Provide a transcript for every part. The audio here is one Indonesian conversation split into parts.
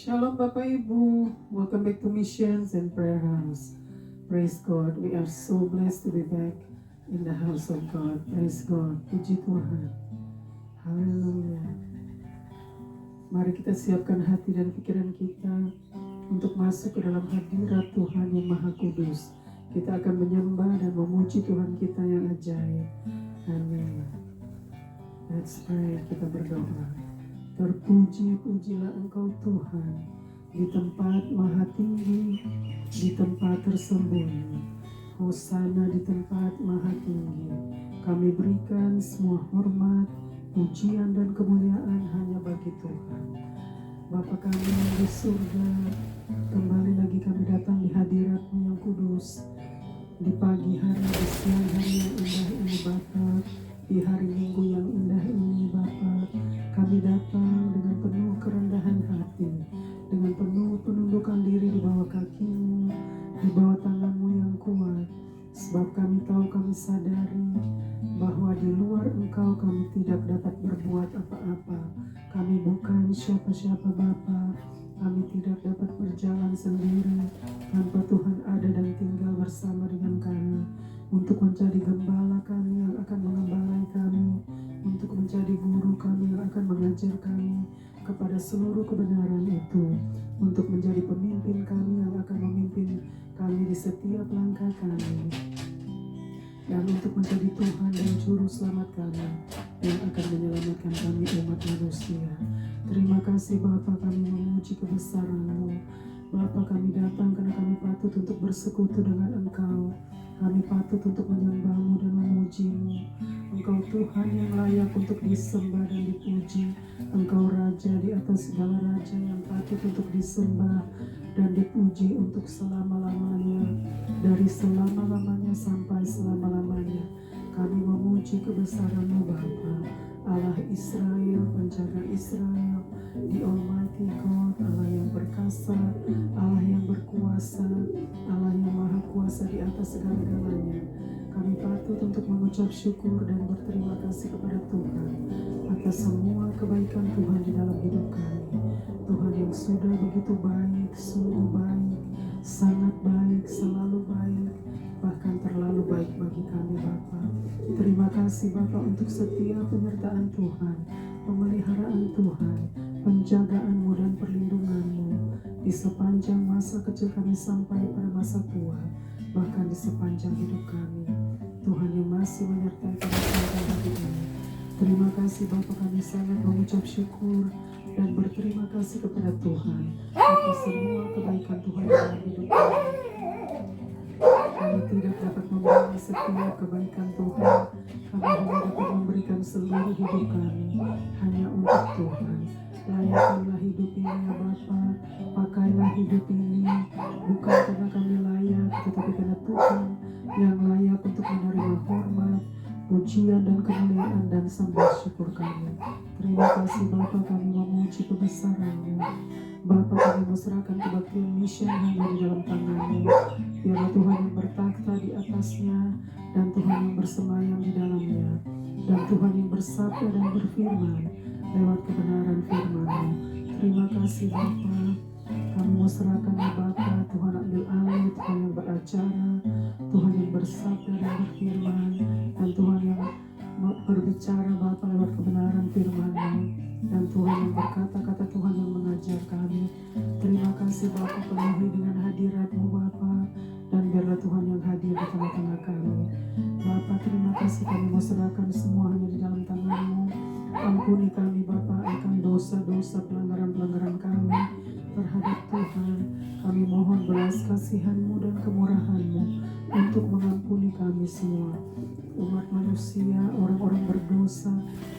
Shalom Bapak Ibu, welcome back to Missions and Prayer House. Praise God, we are so blessed to be back in the house of God. Praise God, puji Tuhan. Haleluya. Mari kita siapkan hati dan pikiran kita untuk masuk ke dalam hadirat Tuhan yang Maha Kudus. Kita akan menyembah dan memuji Tuhan kita yang ajaib. Amin. Let's pray, kita berdoa. Terpuji-pujilah Engkau Tuhan di tempat maha tinggi, di tempat tersembunyi. Hosana di tempat maha tinggi. Kami berikan semua hormat, pujian dan kemuliaan hanya bagi Tuhan. Bapa kami yang di surga, kembali lagi kami datang di hadirat-Mu yang kudus. Di pagi hari, di siang hari yang indah ini Bapa, di hari Minggu yang indah ini Bapa, kami datang dengan penuh kerendahan hati, dengan penuh penundukan diri di bawah kaki-Mu, di bawah tangan-Mu yang kuat. Sebab kami tahu, kami sadari bahwa di luar Engkau kami tidak dapat berbuat apa-apa. Kami bukan siapa-siapa Bapa. Kami tidak dapat berjalan sendiri tanpa Tuhan ada dan tinggal bersama dengan kami untuk menjadi gembala kami yang akan mengembalai kami, untuk menjadi guru kami yang akan mengajar kami kepada seluruh kebenaran itu, untuk menjadi pemimpin kami yang akan memimpin kami di setiap langkah kami, dan untuk menjadi Tuhan dan Juru Selamat kami yang akan menyelamatkan kami umat manusia. Terima kasih Bapa, kami memuji kebesaran-Mu. Bapa, kami datang karena kami patut untuk bersekutu dengan Engkau. Kami patut untuk menyembah-Mu dan memuji-Mu. Engkau Tuhan yang layak untuk disembah dan dipuji. Engkau Raja di atas segala raja yang patut untuk disembah dan dipuji untuk selama-lamanya. Dari selama-lamanya sampai selama-lamanya. Kami memuji kebesaran-Mu Bapa, Allah Israel, penjaga Israel, the Almighty God, Allah yang perkasa, Allah yang berkuasa, Allah yang maha kuasa di atas segala-galanya. Kami patut untuk mengucap syukur dan berterima kasih kepada Tuhan atas semua kebaikan Tuhan di dalam hidup kami. Tuhan yang sudah begitu baik, sungguh baik, sangat baik, selalu baik, bahkan terlalu baik bagi kami Bapa. Terima kasih Bapa untuk setiap penyertaan Tuhan, pemeliharaan Tuhan, penjagaan-Mu dan perlindungan-Mu di sepanjang masa kecil kami sampai pada masa tua, bahkan di sepanjang hidup kami. Tuhan yang masih menyertai kami sampai hari ini. Terima kasih Bapa, kami sangat mengucap syukur dan berterima kasih kepada Tuhan atas semua kebaikan Tuhan dalam hidup kami. Kami tidak dapat memberi setiap kebaikan Tuhan. Kami hanya dapat memberikan seluruh hidup kami hanya untuk Tuhan. Layakkanlah hidup ini ya Bapa, pakailah hidup ini bukan karena kami layak, tetapi karena Tuhan yang layak untuk menerima hormat, pujian dan kemuliaan dan sembah syukur kami. Terima kasih Bapa, kami memuji kebesaran-Mu. Bapa, kami serahkan kebaktian mission hanya di dalam tangan-Mu. Biarlah Tuhan yang bertakhta di atasnya dan Tuhan yang bersemayam di dalamnya, dan Tuhan yang bersabda dan berfirman lewat kebenaran firman-Mu. Terima kasih Bapa. Kami mau serahkan ya Bapa, Tuhan ambil alih, Tuhan yang beracara, Tuhan yang bersabda dan berfirman, dan Tuhan yang berbicara Bapa lewat kebenaran firman-Mu, dan Tuhan yang berkata-kata, Tuhan yang mengajar kami. Terima kasih Bapa, penuhi dengan hadirat-Mu Bapa, dan biarlah Tuhan yang hadir di tengah-tengah kami. Bapa, terima kasih, kami mau serahkan semuanya di dalam tangan-Mu. Ampuni kami Bapa akan dosa-dosa pelanggaran-pelanggaran kami terhadap Tuhan. Kami mohon belas kasihan-Mu dan kemurahan-Mu untuk mengampuni kami semua, umat manusia, orang-orang berdosa,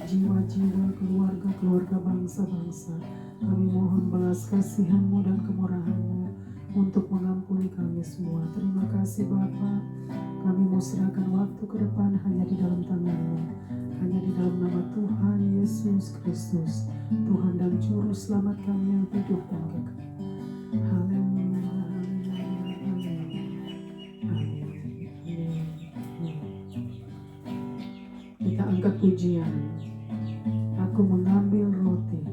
jiwa-jiwa, keluarga-keluarga, bangsa-bangsa. Kami mohon belas kasihan-Mu dan kemurahan-Mu untuk mengampuni kami semua. Terima kasih Bapa. Kami mau serahkan waktu ke depan hanya di dalam tangan-Mu, hanya di dalam nama Tuhan Yesus Kristus, Tuhan dan Juru Selamat kami yang hidup dan kekal. Haleluya, haleluya, haleluya. Kita angkat pujian. Aku mengambil roti.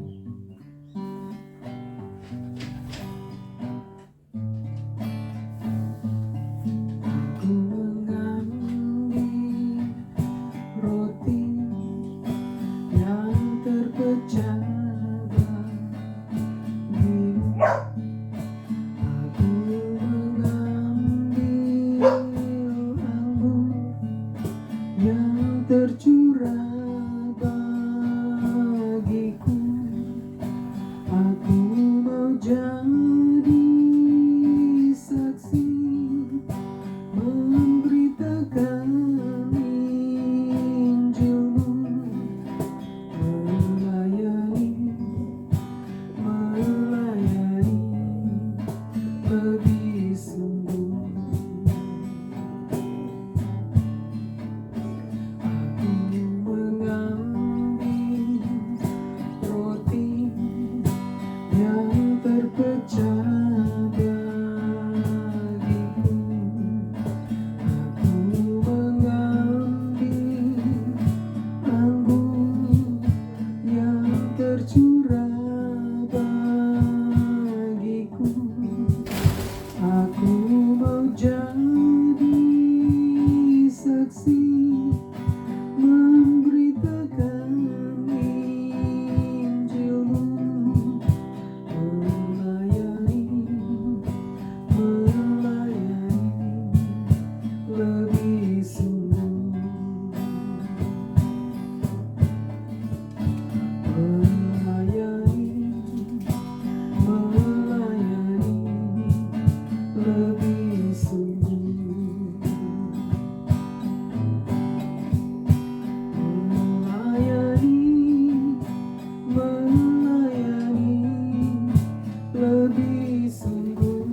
sungguh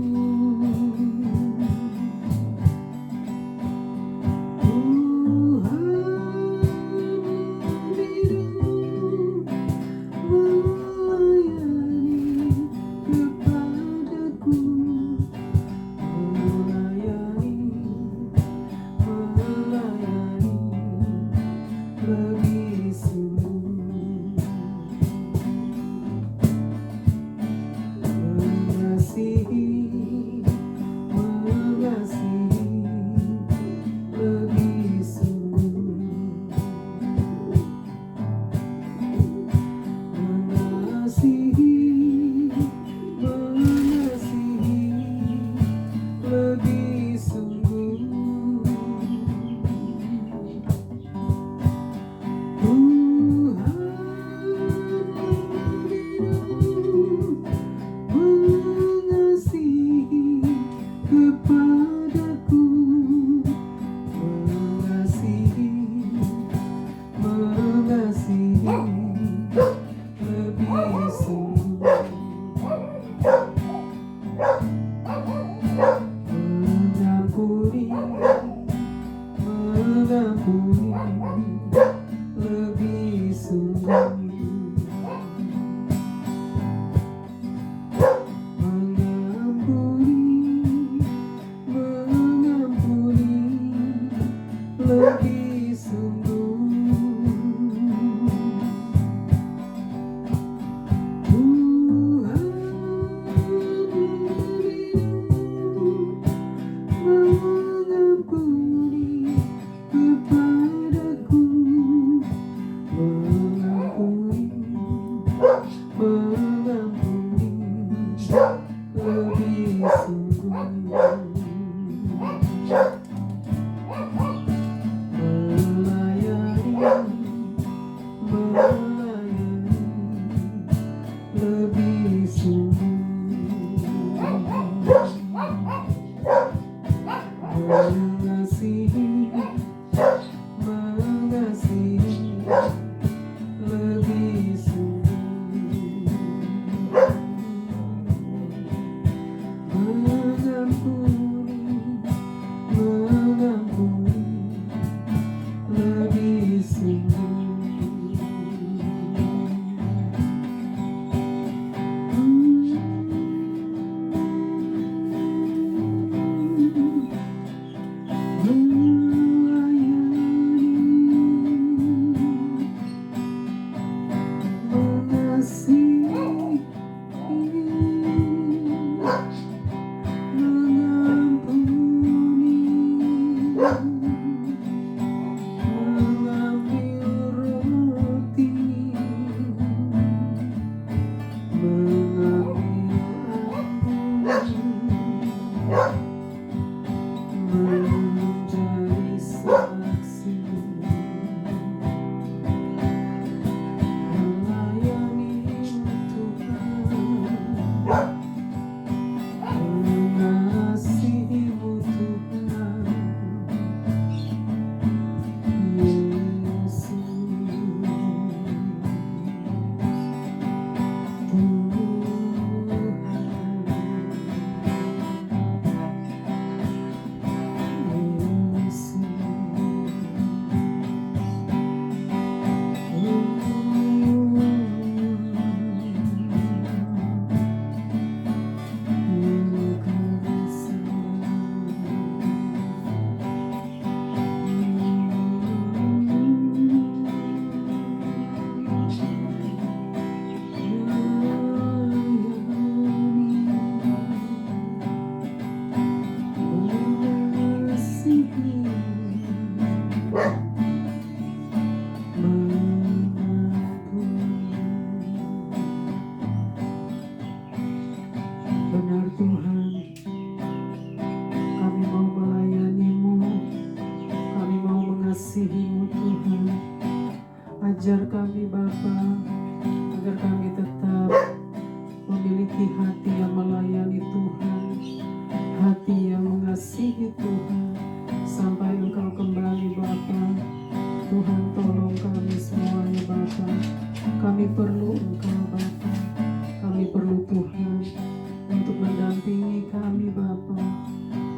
mendampingi kami Bapa,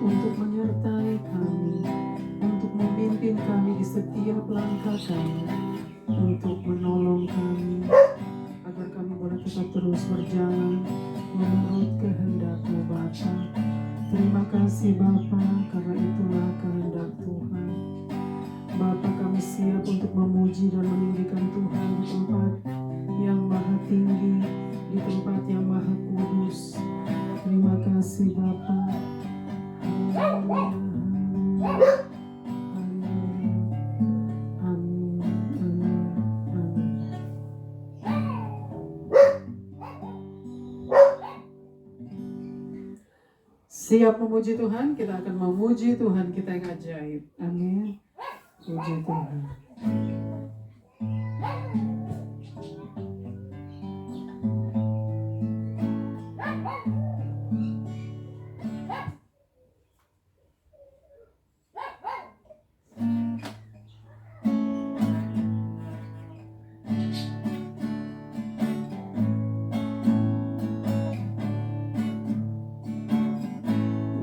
untuk menyertai kami, untuk memimpin kami di setiap langkah kami, untuk menolong kami, agar kami boleh tetap terus berjalan menurut kehendak-Mu Bapa. Terima kasih Bapa, karena itulah kehendak Tuhan. Bapa, kami siap untuk memuji dan meninggikan Tuhan di tempat yang maha tinggi, di tempat yang maha kudus. Terima kasih Bapa. Haleluya. Haleluya. Amin. Amin. Amin. Siap memuji Tuhan, kita akan memuji Tuhan kita yang ajaib. Amin. Puji Tuhan.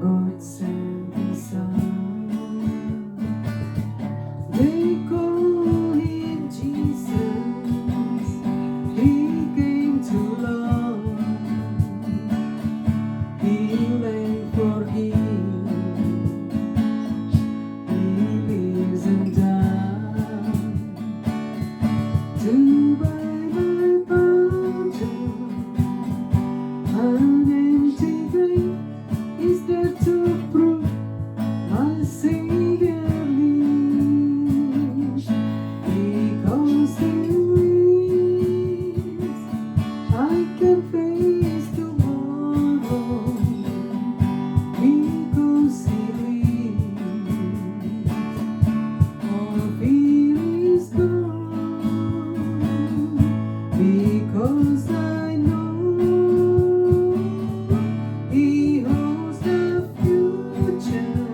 God sent His Son. They call Him Jesus. He came to love, heal and forgive. He lives and died to buy my pardon. An empty grave is there to prove my Savior lives. Because He lives, I can face tomorrow. Because He lives, all fear is gone. Because I know He holds the future,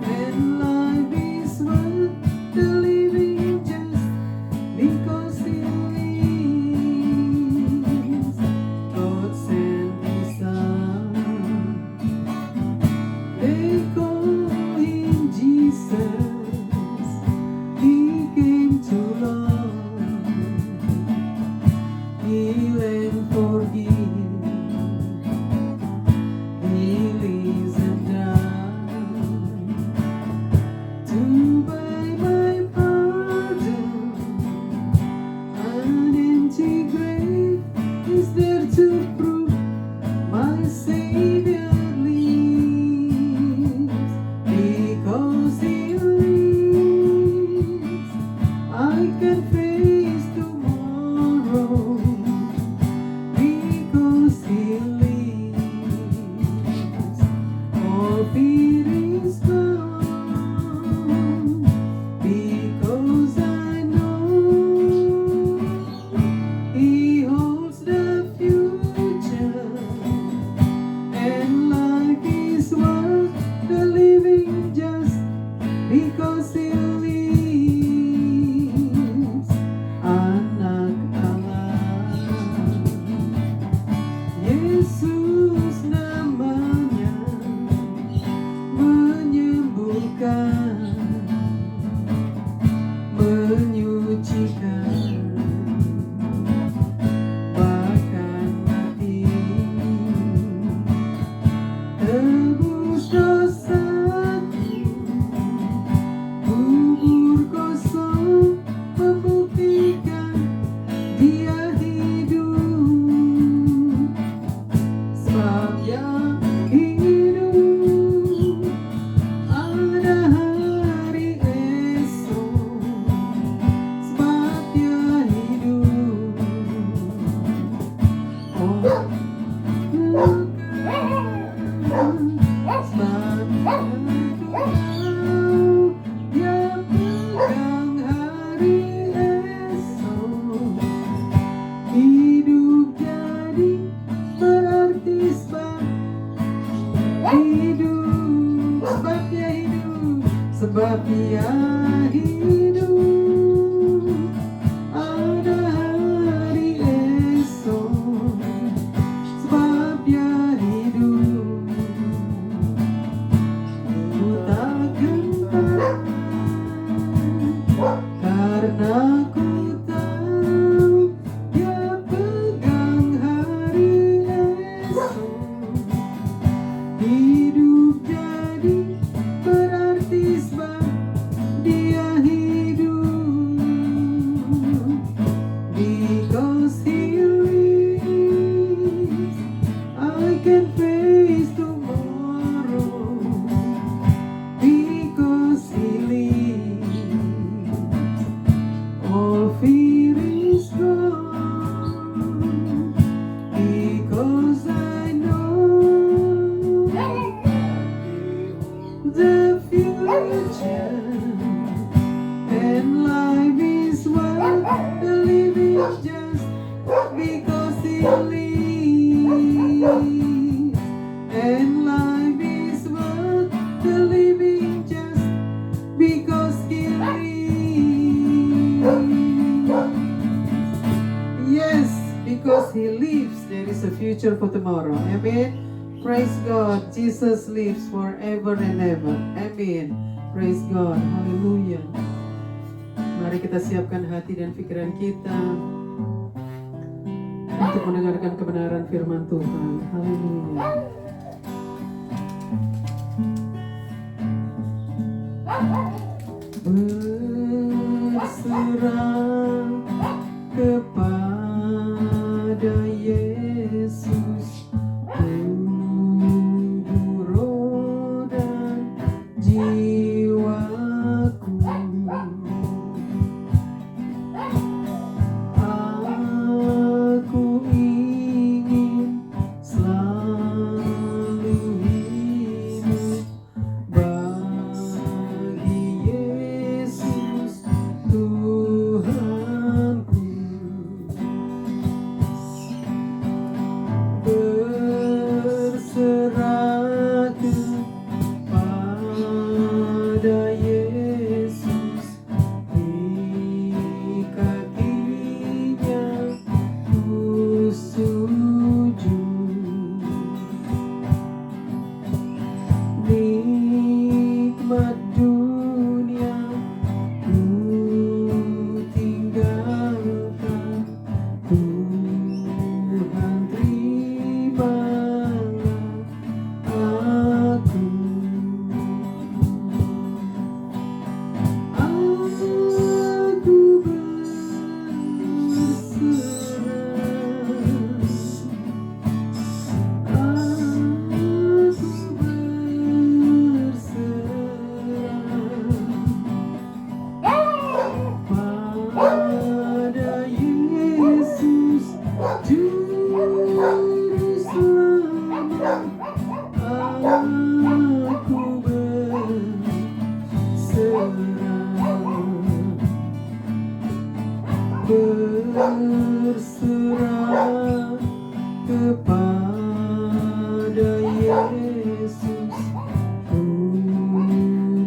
and life is worth the living just because He lives. God sent His Son. They call Him Jesus. He came to love, heal and forgive. He lives and died to buy my pardon. An empty grave is there to prove my Savior lives. Because He lives, I can face tomorrow. Because He lives, all fear is gone. Because I know He holds the future, and life is worth the living just because He lives. Anak Allah, Yesus namanya, menyembuhkan, menyucikan, bahkan mati, tebus dosaku. Kubur kosong membuktikan Dia hidup. Sebab Dia hidup, ada hari esok. Sebab Dia hidup, oh sebab Dia pegang hari esok. Hidup jadi berarti sebab hidup. Sebab Dia hidup, sebab Dia hidup, ada hari esok. Sebab Dia hidup. berarti sebab dia hidup. Because he lives, I can face tomorrow. Because he lives, all fear is gone. Because I know the future, and life is worth the living just because he lives. And life is worth the living just because he lives. Yes, because he lives, there is a future for tomorrow. Amen. Praise God. Jesus lives forever and ever. Amen. Praise God. Hallelujah. Mari kita siapkan hati dan pikiran kita untuk mendengarkan kebenaran firman Tuhan. Haleluya. Berserah kepada Yesus, tubuh, roh, dan jiwaku. Aku ingin selalu hidup bagi Yesus Tuhanku. Berserah kepada Yesus, di kakinya ku sujud. Nikmat dunia ku tinggalkan, Tuhan terimalah aku. Aku pada Yesus Juru Selamat. Aku berserah kepada Yesus, ku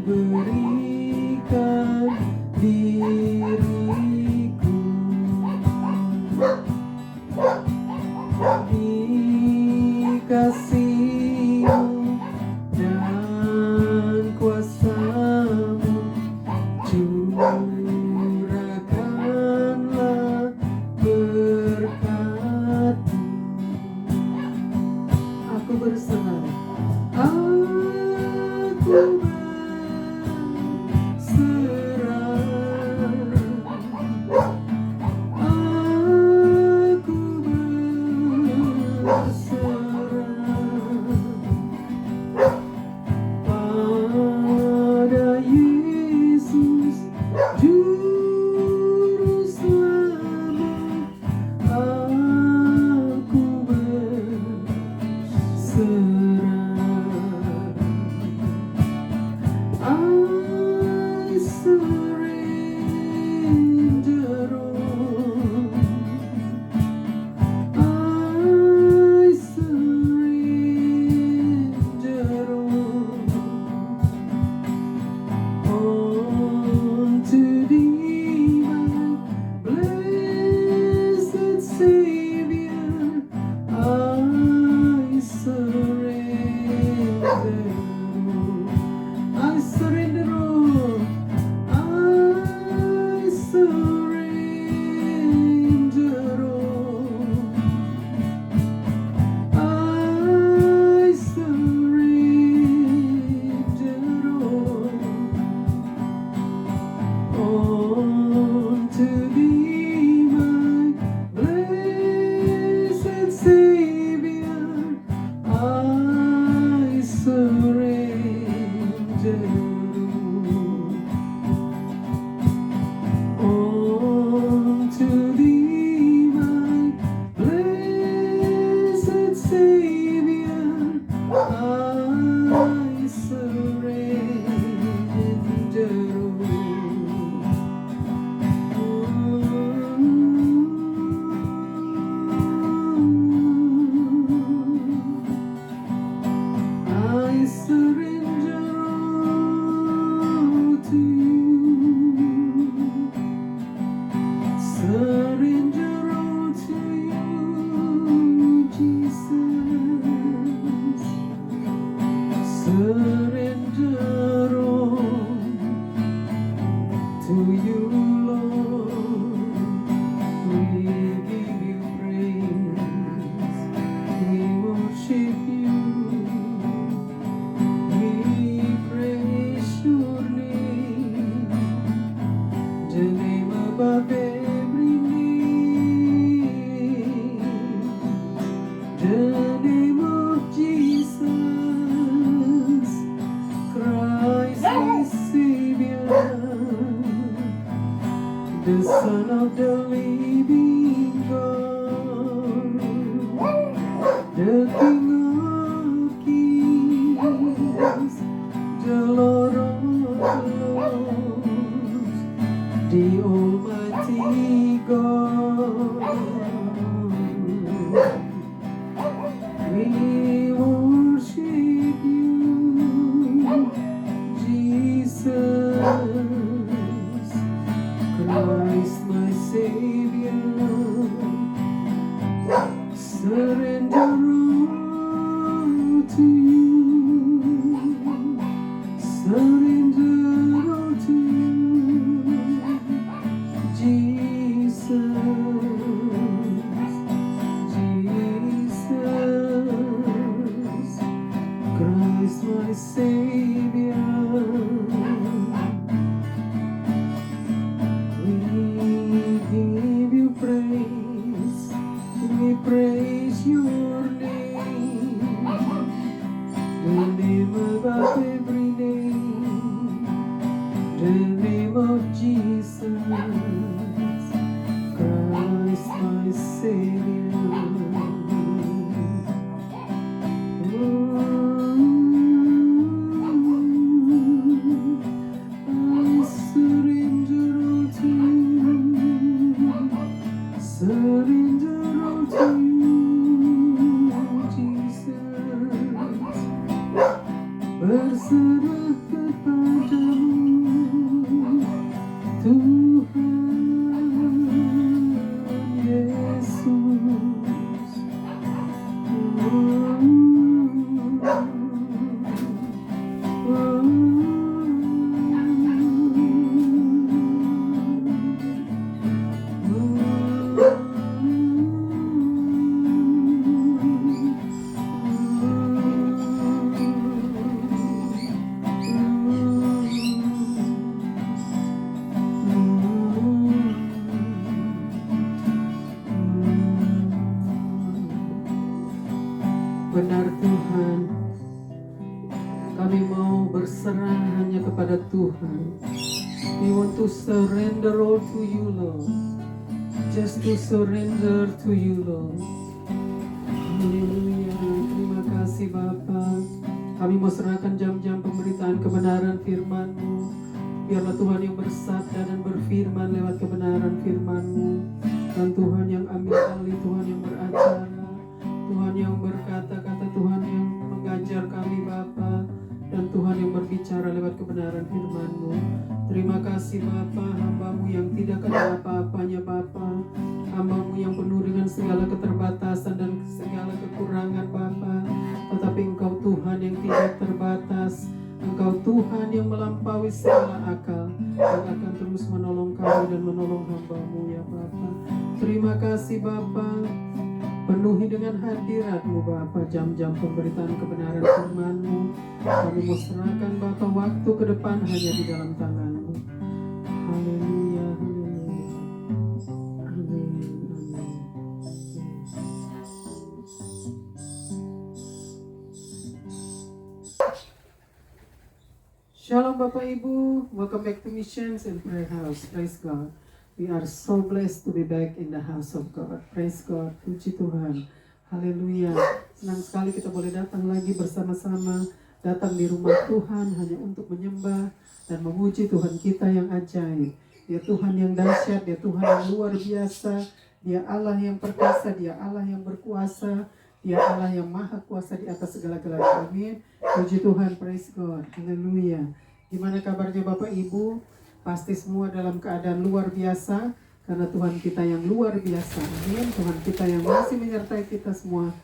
berikan diriku. Dikasih-Mu dan kuasa-Mu, curahkanlah berkat-Mu. Aku berserah, aku berserah, aku berserah pada Yesus Juru Selamat. Aku berserah. surrender unto thee, my blessed Savior. I surrender. I surrender all to you. Surrender all to you, Jesus. Surrender all to you, Lord. We give you praise. We worship you. We praise your name, the name above every name, the name of Jesus Christ, my Savior, the Son of the living God, the King of Kings, the Lord of Lords, the Almighty God. We worship you, Jesus Christ, my Savior. Surrender all to you. Surrender all to you, Jesus. Jesus Christ, my Savior. We give you praise. We praise your name. The name above every name, the name of Jesus Christ, my Savior. I surrender all to you. Surrender all to you, Jesus. Berserah kepadamu, Tuhan Yesus. Benar Tuhan, kami mau berserah hanya kepada Tuhan. We want to surrender all to you, Lord. Just to surrender to you, Lord. Haleluya. Terima kasih Bapa. Kami mau serahkan jam-jam pemberitaan kebenaran firman-Mu. Biarlah Tuhan yang bersabda dan berfirman lewat kebenaran firman-Mu. Dan Tuhan yang ambil alih, Tuhan yang beracara, Tuhan yang berkata-kata, Tuhan yang mengajar kami Bapa, dan Tuhan yang berbicara lewat kebenaran firman-Mu. Terima kasih Bapa, hamba-Mu yang tidak ada apa-apanya Bapa, hamba-Mu yang penuh dengan segala keterbatasan dan segala kekurangan Bapa, tetapi Engkau Tuhan yang tidak terbatas, Engkau Tuhan yang melampaui segala akal, yang akan terus menolong kami dan menolong hamba-Mu ya Bapa. Terima kasih Bapa. Penuhi dengan hadirat-Mu Bapa jam-jam pemberitaan kebenaran firman-Mu. Kami mau serahkan Bapa waktu ke depan hanya di dalam tangan-Mu. Haleluya, haleluya. Amin, amin. Shalom Bapak Ibu, welcome back to Missions and Prayer House. Praise God. We are so blessed to be back in the house of God. Praise God, puji Tuhan. Haleluya. Senang sekali kita boleh datang lagi bersama-sama, datang di rumah Tuhan hanya untuk menyembah dan memuji Tuhan kita yang ajaib. Dia Tuhan yang dahsyat, dia Tuhan yang luar biasa, dia Allah yang perkasa, dia Allah yang berkuasa, dia Allah yang maha kuasa di atas segala-galanya. Amin. Puji Tuhan, praise God. Haleluya. Gimana kabarnya Bapak Ibu? Pasti semua dalam keadaan luar biasa karena Tuhan kita yang luar biasa. Amin. Tuhan kita yang masih menyertai kita semua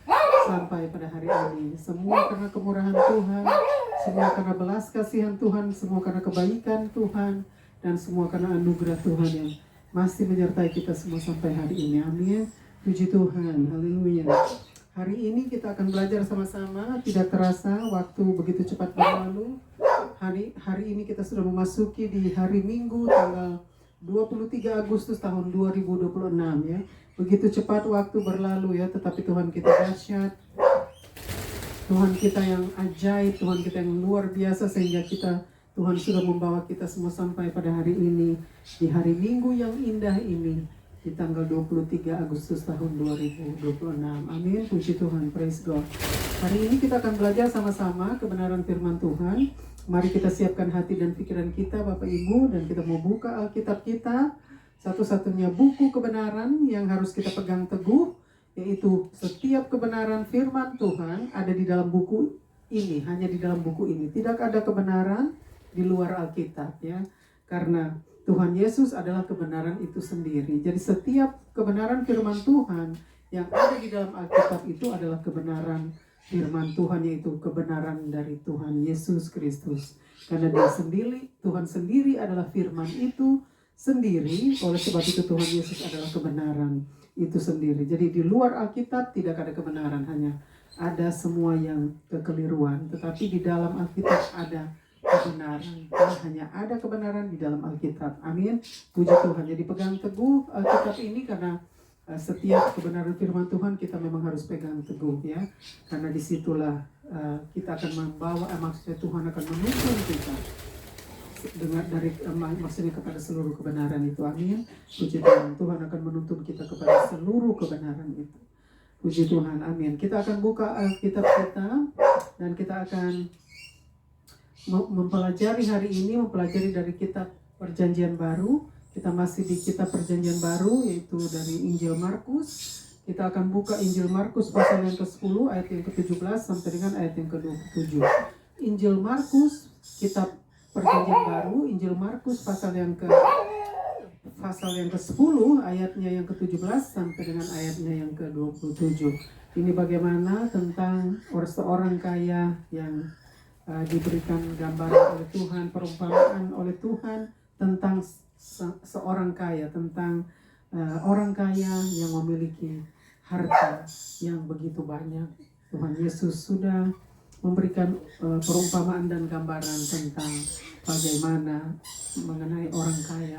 sampai pada hari ini. Semua karena kemurahan Tuhan, semua karena belas kasihan Tuhan, semua karena kebaikan Tuhan, dan semua karena anugerah Tuhan yang masih menyertai kita semua sampai hari ini. Amin. Puji Tuhan. Haleluya. Hari ini kita akan belajar sama-sama. Tidak terasa waktu begitu cepat berlalu. Hari ini kita sudah memasuki di hari Minggu tanggal 23 Agustus tahun 2026 ya. Begitu cepat waktu berlalu ya, tetapi Tuhan kita dahsyat. Tuhan kita yang ajaib, Tuhan kita yang luar biasa sehingga Tuhan sudah membawa kita semua sampai pada hari ini, di hari Minggu yang indah ini. Di tanggal 23 Agustus tahun 2026. Amin. Puji Tuhan. Praise God. Hari ini kita akan belajar sama-sama kebenaran firman Tuhan. Mari kita siapkan hati dan pikiran kita Bapak Ibu, dan kita mau buka Alkitab kita. Satu-satunya buku kebenaran yang harus kita pegang teguh, yaitu setiap kebenaran firman Tuhan ada di dalam buku ini, hanya di dalam buku ini. Tidak ada kebenaran di luar Alkitab ya. Karena Tuhan Yesus adalah kebenaran itu sendiri. Jadi setiap kebenaran firman Tuhan yang ada di dalam Alkitab itu adalah kebenaran firman Tuhan, yaitu kebenaran dari Tuhan Yesus Kristus. Karena dia sendiri, Tuhan sendiri adalah firman itu sendiri. Oleh sebab itu Tuhan Yesus adalah kebenaran itu sendiri. Jadi di luar Alkitab tidak ada kebenaran, hanya ada semua yang kekeliruan. Tetapi di dalam Alkitab ada kebenaran. Hanya ada kebenaran di dalam Alkitab. Amin. Puji Tuhan. Jadi pegang teguh Alkitab ini, karena setiap kebenaran firman Tuhan kita memang harus pegang teguh ya. Karena disitulah kita akan membawa, maksudnya Tuhan akan menuntun kita maksudnya kepada seluruh kebenaran itu. Amin. Puji Tuhan. Tuhan akan menuntun kita kepada seluruh kebenaran itu. Puji Tuhan. Amin. Kita akan buka Alkitab kita dan kita akan mempelajari hari ini, mempelajari dari kitab Perjanjian Baru. Kita masih di kitab Perjanjian Baru, yaitu dari Injil Markus. Kita akan buka Injil Markus pasal yang ke-10 ayat yang ke-17 sampai dengan ayat yang ke-27. Injil Markus, kitab Perjanjian Baru, Injil Markus pasal yang ke-10 ayatnya yang ke-17 sampai dengan ayatnya yang ke-27. Ini bagaimana tentang seorang kaya yang diberikan gambaran oleh Tuhan, perumpamaan oleh Tuhan tentang seorang kaya, tentang orang kaya yang memiliki harta yang begitu banyak. Tuhan Yesus sudah memberikan perumpamaan dan gambaran tentang bagaimana mengenai orang kaya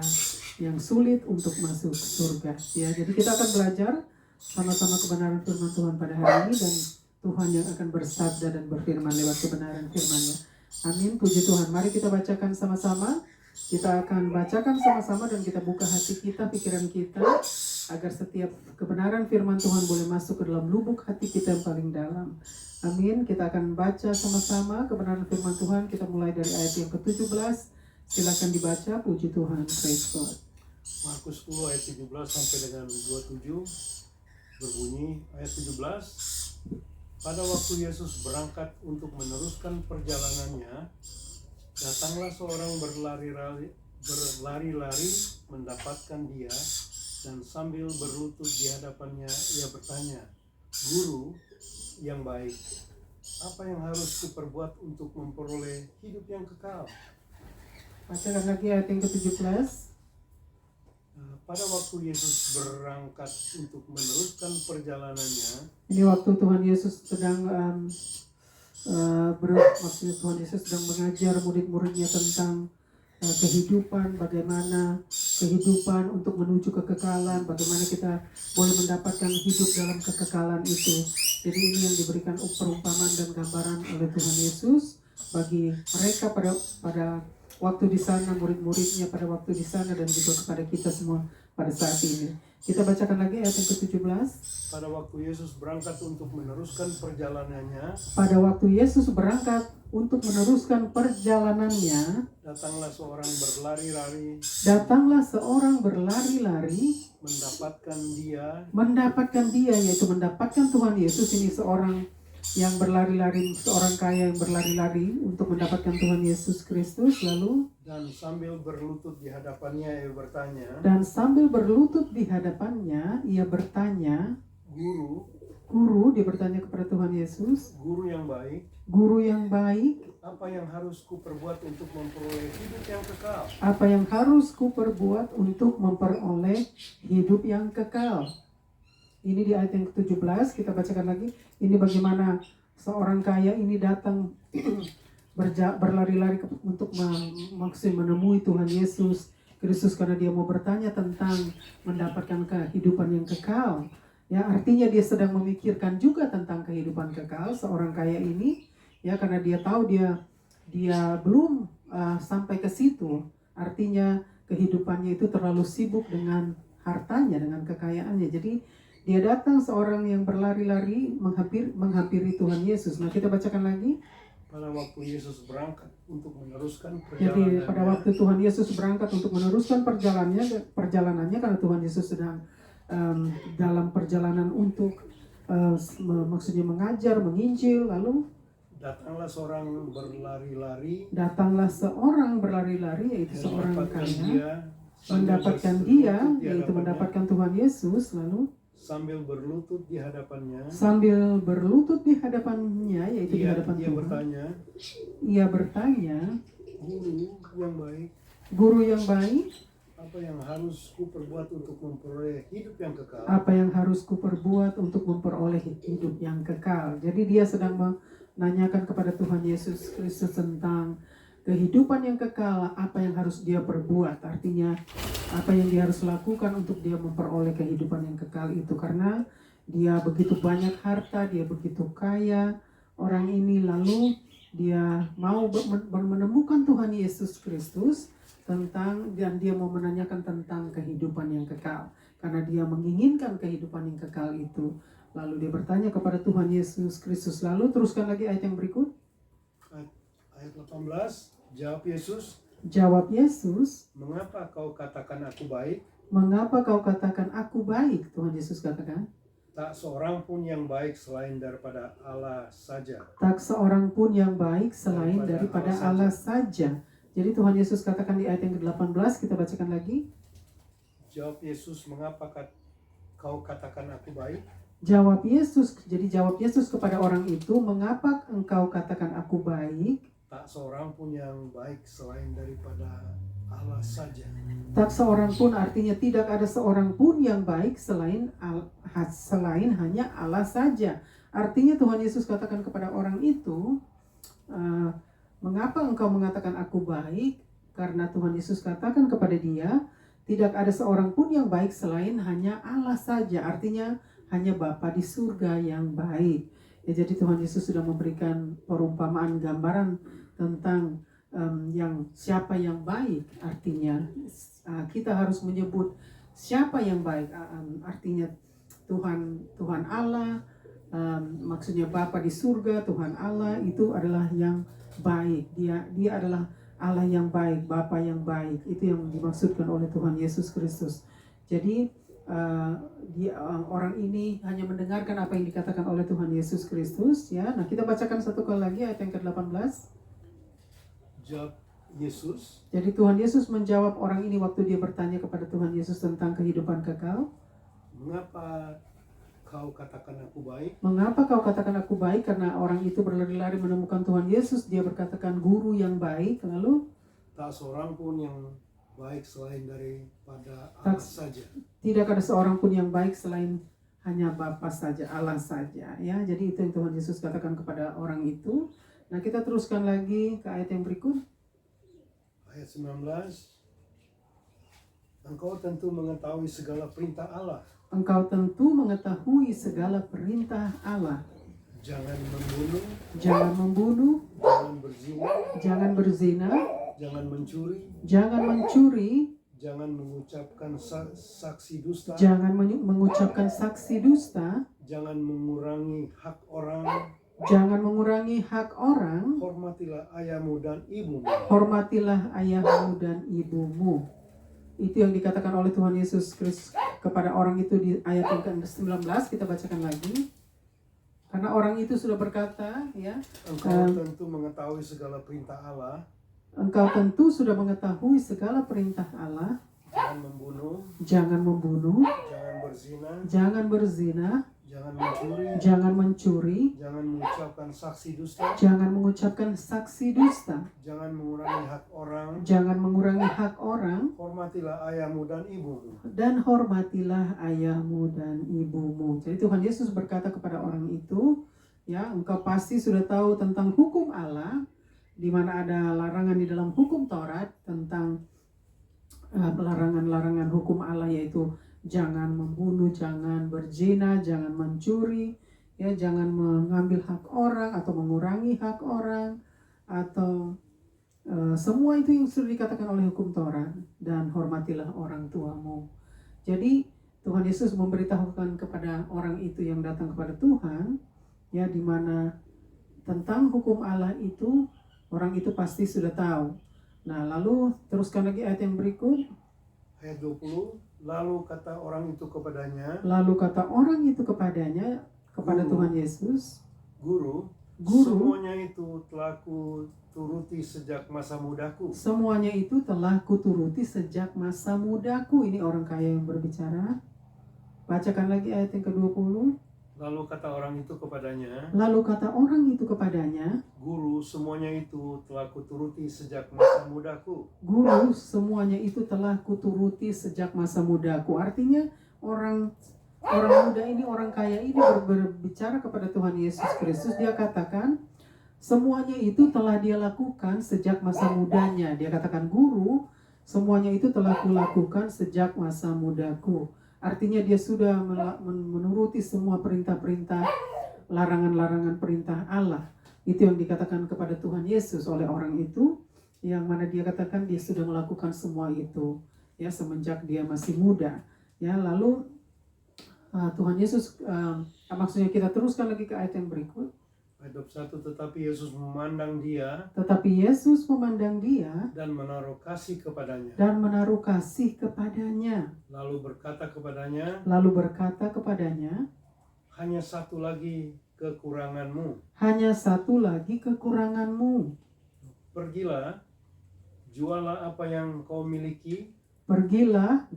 yang sulit untuk masuk surga. Ya, jadi kita akan belajar sama-sama kebenaran firman Tuhan pada hari ini, dan Tuhan yang akan bersabda dan berfirman lewat kebenaran firman-Nya. Amin. Puji Tuhan. Mari kita bacakan sama-sama. Kita akan bacakan sama-sama dan kita buka hati kita, pikiran kita, agar setiap kebenaran firman Tuhan boleh masuk ke dalam lubuk hati kita yang paling dalam. Amin. Kita akan baca sama-sama kebenaran firman Tuhan. Kita mulai dari ayat yang ke-17. Silakan dibaca. Puji Tuhan. Praise God. Markus 10 ayat 17 sampai dengan 27 berbunyi. Ayat 17. Pada waktu Yesus berangkat untuk meneruskan perjalanannya, datanglah seorang berlari-lari mendapatkan dia, dan sambil berlutut di hadapannya ia bertanya, "Guru yang baik, apa yang harus kuperbuat untuk memperoleh hidup yang kekal?" Bacakan lagi ayat yang ke-17. Pada waktu Yesus berangkat untuk meneruskan perjalanannya. Ini waktu Tuhan Yesus sedang maksudnya Tuhan Yesus sedang mengajar murid-muridnya tentang kehidupan, bagaimana kehidupan untuk menuju kekekalan, bagaimana kita boleh mendapatkan hidup dalam kekekalan itu. Jadi ini yang diberikan perumpamaan dan gambaran oleh Tuhan Yesus bagi mereka pada waktu di sana, murid-muridnya pada waktu di sana, dan juga kepada kita semua pada saat ini. Kita bacakan lagi ayat yang ke-17. Pada waktu Yesus berangkat untuk meneruskan perjalanannya, Pada waktu Yesus berangkat untuk meneruskan perjalanannya, datanglah seorang berlari-lari mendapatkan dia, yaitu mendapatkan Tuhan Yesus. Ini seorang yang berlari-lari, seorang kaya yang berlari-lari untuk mendapatkan Tuhan Yesus Kristus. Lalu dan sambil berlutut di hadapannya ia bertanya, Guru, dia bertanya kepada Tuhan Yesus, Guru yang baik, apa apa yang harus kuperbuat untuk memperoleh hidup yang kekal? Ini di ayat yang ke-17, kita bacakan lagi. Ini bagaimana seorang kaya ini datang berlari-lari untuk maksud menemui Tuhan Yesus Kristus, karena dia mau bertanya tentang mendapatkan kehidupan yang kekal. Ya, artinya dia sedang memikirkan juga tentang kehidupan kekal seorang kaya ini, ya, karena dia tahu dia belum sampai ke situ. Artinya kehidupannya itu terlalu sibuk dengan hartanya, dengan kekayaannya. Jadi dia datang seorang yang berlari-lari menghampiri Tuhan Yesus. Nah, kita bacakan lagi. Pada waktu Yesus berangkat untuk meneruskan Jadi perjalanannya, pada waktu Tuhan Yesus berangkat untuk meneruskan perjalanannya, karena Tuhan Yesus sedang dalam perjalanan untuk maksudnya mengajar, menginjil. Lalu datanglah seorang berlari-lari, yaitu seorang kaya, mendapatkan mendapatkan Tuhan Yesus. Lalu sambil berlutut di hadapannya, yaitu di hadapan Tuhan, ia bertanya, Guru yang baik, apa yang harus kuperbuat untuk memperoleh hidup yang kekal? hidup yang kekal. Jadi dia sedang menanyakan kepada Tuhan Yesus Kristus tentang kehidupan yang kekal, apa yang harus dia perbuat. Artinya apa yang dia harus lakukan untuk dia memperoleh kehidupan yang kekal itu. Karena dia begitu banyak harta, dia begitu kaya orang ini, lalu dia mau menemukan Tuhan Yesus Kristus dan dia mau menanyakan tentang kehidupan yang kekal, karena dia menginginkan kehidupan yang kekal itu. Lalu dia bertanya kepada Tuhan Yesus Kristus. Lalu teruskan lagi ayat yang berikut. Ayat 18, jawab Yesus, mengapa kau katakan aku baik? Tuhan Yesus katakan, tak seorang pun yang baik selain daripada Allah saja. Allah saja. Jadi Tuhan Yesus katakan di ayat yang ke-18, kita bacakan lagi. Jawab Yesus, mengapa kau katakan aku baik? Jawab Yesus kepada orang itu, mengapa engkau katakan aku baik? Tak seorang pun yang baik selain daripada Allah saja. Tak seorang pun artinya tidak ada seorang pun yang baik selain hanya Allah saja. Artinya Tuhan Yesus katakan kepada orang itu, mengapa engkau mengatakan aku baik? Karena Tuhan Yesus katakan kepada dia, tidak ada seorang pun yang baik selain hanya Allah saja. Artinya hanya Bapa di surga yang baik. Ya, jadi Tuhan Yesus sudah memberikan perumpamaan, gambaran tentang siapa yang baik. Artinya kita harus menyebut siapa yang baik. Artinya Tuhan Allah, maksudnya Bapa di surga, Tuhan Allah itu adalah yang baik. Dia adalah Allah yang baik, Bapa yang baik. Itu yang dimaksudkan oleh Tuhan Yesus Kristus. Jadi orang ini hanya mendengarkan apa yang dikatakan oleh Tuhan Yesus Kristus, ya. Nah, kita bacakan satu kali lagi ayat yang ke-18. Jawab Yesus. Jadi Tuhan Yesus menjawab orang ini waktu dia bertanya kepada Tuhan Yesus tentang kehidupan kekal. Mengapa kau katakan aku baik? Karena orang itu berlari-lari menemukan Tuhan Yesus. Dia berkatakan Guru yang baik. Lalu tak seorang pun yang baik selain daripada Allah saja. Tidak ada seorang pun yang baik selain hanya Bapa saja, Allah saja, ya. Jadi itu yang Tuhan Yesus katakan kepada orang itu. Nah, kita teruskan lagi ke ayat yang berikut. Ayat 19. Engkau tentu mengetahui segala perintah Allah. Jangan membunuh. Jangan jangan berzina, jangan berzina, jangan mencuri, jangan mencuri, jangan mengucapkan saksi dusta, jangan mengucapkan saksi dusta, jangan mengurangi hak orang, jangan mengurangi hak orang, hormatilah ayahmu dan ibumu. hormatilah ayahmu dan ibumu. Itu yang dikatakan oleh Tuhan Yesus Kristus kepada orang itu di ayat yang ke-19. Kita bacakan lagi. Karena orang itu sudah berkata, ya, Engkau tentu mengetahui segala perintah Allah. engkau tentu sudah mengetahui segala perintah Allah. Jangan membunuh, Jangan membunuh, jangan berzina, jangan berzina, jangan mencuri, jangan mencuri, jangan mengucapkan saksi dusta, jangan mengucapkan saksi dusta, jangan mengurangi hak orang, jangan mengurangi hak orang, hormatilah ayahmu dan ibumu. dan hormatilah ayahmu dan ibumu. Jadi Tuhan Yesus berkata kepada orang itu, ya, engkau pasti sudah tahu tentang hukum Allah, di mana ada larangan di dalam hukum Taurat tentang larangan-larangan hukum Allah, yaitu jangan membunuh, jangan berzina, jangan mencuri, ya, jangan mengambil hak orang atau mengurangi hak orang, atau semua itu yang sudah dikatakan oleh hukum Taurat, dan hormatilah orang tuamu. Jadi Tuhan Yesus memberitahukan kepada orang itu yang datang kepada Tuhan, ya, di mana tentang hukum Allah itu orang itu pasti sudah tahu. Nah, lalu teruskan lagi ayat yang berikut. Ayat 20, lalu kata orang itu kepadanya, Lalu kata orang itu kepadanya, kepada Guru. Tuhan Yesus, Guru, Guru, semuanya itu telah ku turuti sejak masa mudaku. semuanya itu telah kuturuti sejak masa mudaku. Ini orang kaya yang berbicara. Bacakan lagi ayat yang ke-20. Lalu kata orang itu kepadanya, Lalu kata orang itu kepadanya, Guru, semuanya itu telah kuturuti sejak masa mudaku. Guru, semuanya itu telah kuturuti sejak masa mudaku. Artinya orang muda ini, orang kaya ini berbicara kepada Tuhan Yesus Kristus. Dia katakan semuanya itu telah dia lakukan sejak masa mudanya. Dia katakan, Guru, semuanya itu telah kulakukan sejak masa mudaku. Artinya dia sudah menuruti semua perintah-perintah, larangan-larangan perintah Allah. Itu yang dikatakan kepada Tuhan Yesus oleh orang itu, yang mana dia katakan dia sudah melakukan semua itu, ya, semenjak dia masih muda. Ya, lalu Tuhan Yesus, maksudnya kita teruskan lagi ke ayat yang berikut. Ayat 21, tetapi Yesus memandang dia Tetapi Yesus memandang dia dan menaruh kasih kepadanya. dan menaruh kasih kepadanya. Lalu berkata kepadanya, Lalu berkata kepadanya, hanya satu lagi kekuranganmu. hanya satu lagi kekuranganmu. Pergilah, jualah apa yang kau miliki, Pergilah,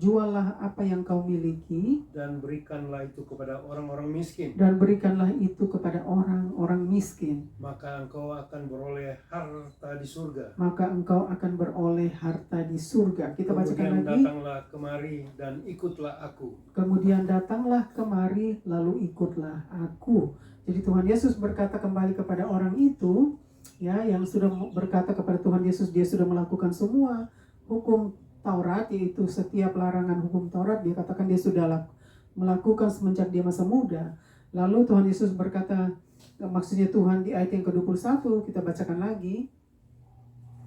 juallah apa yang kau miliki, dan berikanlah itu kepada orang-orang miskin. dan berikanlah itu kepada orang-orang miskin. Maka engkau akan beroleh harta di surga. Maka engkau akan beroleh harta di surga. Kita bacakan Kemudian lagi. datanglah kemari dan ikutlah aku. Kemudian datanglah kemari, lalu ikutlah aku. Jadi Tuhan Yesus berkata kembali kepada orang itu, ya, yang sudah berkata kepada Tuhan Yesus, dia sudah melakukan semua hukum Taurat, yaitu setiap larangan hukum Taurat, dia katakan dia sudah melakukan semenjak dia masa muda. Lalu Tuhan Yesus berkata, maksudnya Tuhan di ayat yang ke-21, kita bacakan lagi.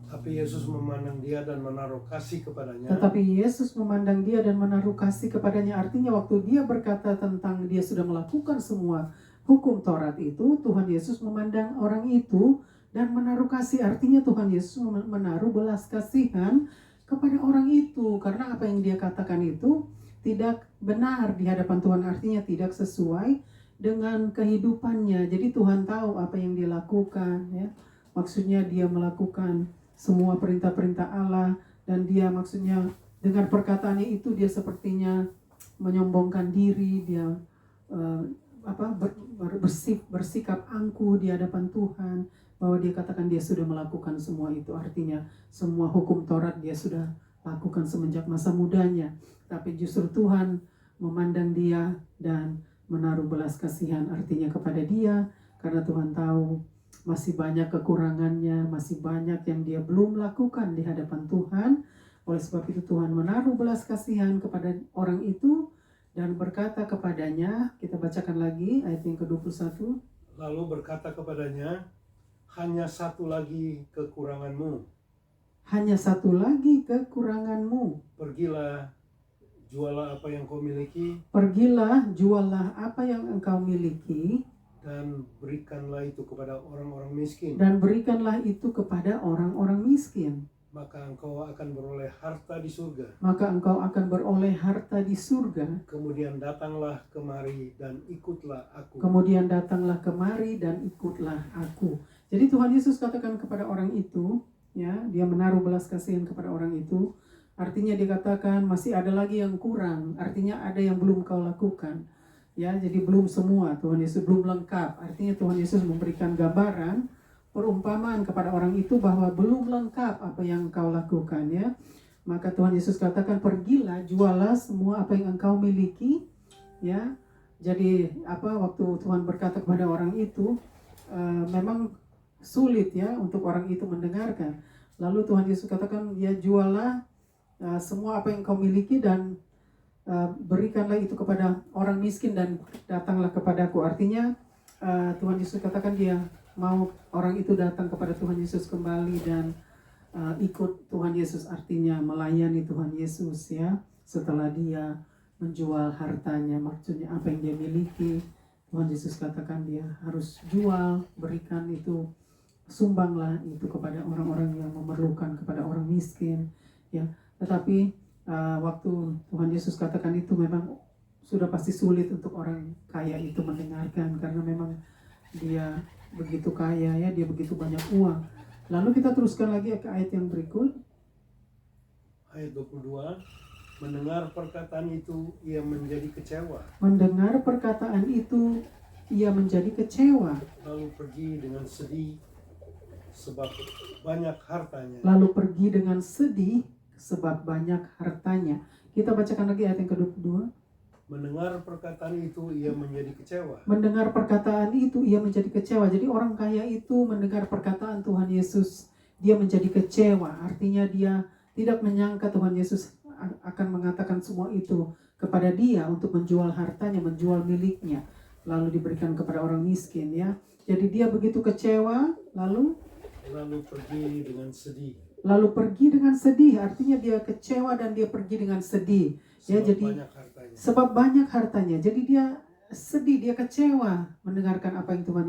Tapi Yesus memandang dia dan menaruh kasih kepadanya. Tetapi Yesus memandang dia dan menaruh kasih kepadanya. Artinya waktu dia berkata tentang dia sudah melakukan semua hukum Taurat itu, Tuhan Yesus memandang orang itu dan menaruh kasih. Artinya Tuhan Yesus menaruh belas kasihan kepada orang itu, karena apa yang dia katakan itu tidak benar di hadapan Tuhan, artinya tidak sesuai dengan kehidupannya. Jadi Tuhan tahu apa yang dia lakukan, ya. Maksudnya dia melakukan semua perintah-perintah Allah, dan dia maksudnya dengan perkataannya itu dia sepertinya menyombongkan diri, dia bersikap angkuh di hadapan Tuhan, bahwa dia katakan dia sudah melakukan semua itu. Artinya semua hukum Taurat dia sudah lakukan semenjak masa mudanya. Tapi justru Tuhan memandang dia dan menaruh belas kasihan, artinya kepada dia, karena Tuhan tahu masih banyak kekurangannya, masih banyak yang dia belum lakukan di hadapan Tuhan. Oleh sebab itu Tuhan menaruh belas kasihan kepada orang itu dan berkata kepadanya, kita bacakan lagi ayat yang ke-21. Lalu berkata kepadanya, hanya satu lagi kekuranganmu. Hanya satu lagi kekuranganmu. Pergilah, jualah apa yang kau miliki, Pergilah, jualah apa yang engkau miliki, dan berikanlah itu kepada orang-orang miskin. dan berikanlah itu kepada orang-orang miskin. Maka engkau akan beroleh harta di surga. Maka engkau akan beroleh harta di surga. Kemudian datanglah kemari dan ikutlah aku. Kemudian datanglah kemari dan ikutlah aku. Jadi Tuhan Yesus katakan kepada orang itu, ya, dia menaruh belas kasihan kepada orang itu. Artinya dikatakan masih ada lagi yang kurang. Artinya ada yang belum kau lakukan. Ya, jadi belum semua. Tuhan Yesus belum lengkap. Artinya Tuhan Yesus memberikan gambaran, perumpamaan kepada orang itu bahwa belum lengkap apa yang kau lakukan, ya. Maka Tuhan Yesus katakan, pergilah, jualah semua apa yang engkau miliki, ya. Jadi waktu Tuhan berkata kepada orang itu, memang sulit, ya, untuk orang itu mendengarkan. Lalu Tuhan Yesus katakan, ya, jualah semua apa yang kau miliki dan berikanlah itu kepada orang miskin dan datanglah kepadaku. Artinya Tuhan Yesus katakan dia mau orang itu datang kepada Tuhan Yesus kembali dan ikut Tuhan Yesus, artinya melayani Tuhan Yesus, ya, setelah dia menjual hartanya. Maksudnya apa yang dia miliki, Tuhan Yesus katakan dia harus jual, berikan itu, sumbanglah itu kepada orang-orang yang memerlukan, kepada orang miskin, ya. Tetapi waktu Tuhan Yesus katakan itu memang sudah pasti sulit untuk orang kaya itu mendengarkan, karena memang dia begitu kaya, ya, dia begitu banyak uang. Lalu kita teruskan lagi ke ayat yang berikut. Ayat 22. Mendengar perkataan itu, ia menjadi kecewa. Mendengar perkataan itu, ia menjadi kecewa. Lalu pergi dengan sedih, sebab banyak hartanya. Lalu pergi dengan sedih, sebab banyak hartanya. Kita bacakan lagi ayat yang ke-22. Mendengar perkataan itu, ia menjadi kecewa. Mendengar perkataan itu, ia menjadi kecewa. Jadi orang kaya itu mendengar perkataan Tuhan Yesus, dia menjadi kecewa. Artinya dia tidak menyangka Tuhan Yesus akan mengatakan semua itu kepada dia untuk menjual hartanya, menjual miliknya, lalu diberikan kepada orang miskin, ya. Jadi dia begitu kecewa, lalu pergi dengan sedih. Lalu pergi dengan sedih, artinya dia kecewa dan dia pergi dengan sedih. Ya, Sebab jadi banyak hartanya. Sebab banyak hartanya. Jadi dia sedih, dia kecewa mendengarkan apa yang Tuhan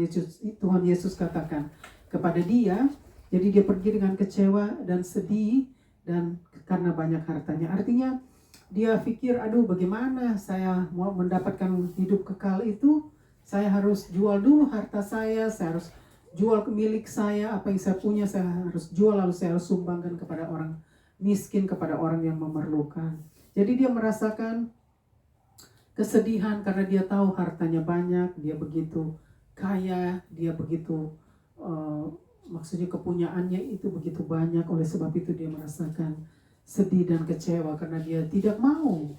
Yesus katakan kepada dia. Jadi dia pergi dengan kecewa dan sedih dan karena banyak hartanya. Artinya dia pikir, aduh, bagaimana saya mau mendapatkan hidup kekal itu? Saya harus jual dulu harta saya harus jual milik saya, apa yang saya punya saya harus jual, lalu saya harus sumbangkan kepada orang miskin, kepada orang yang memerlukan. Jadi dia merasakan kesedihan karena dia tahu hartanya banyak, dia begitu kaya, dia begitu maksudnya kepunyaannya itu begitu banyak. Oleh sebab itu dia merasakan sedih dan kecewa karena dia tidak mau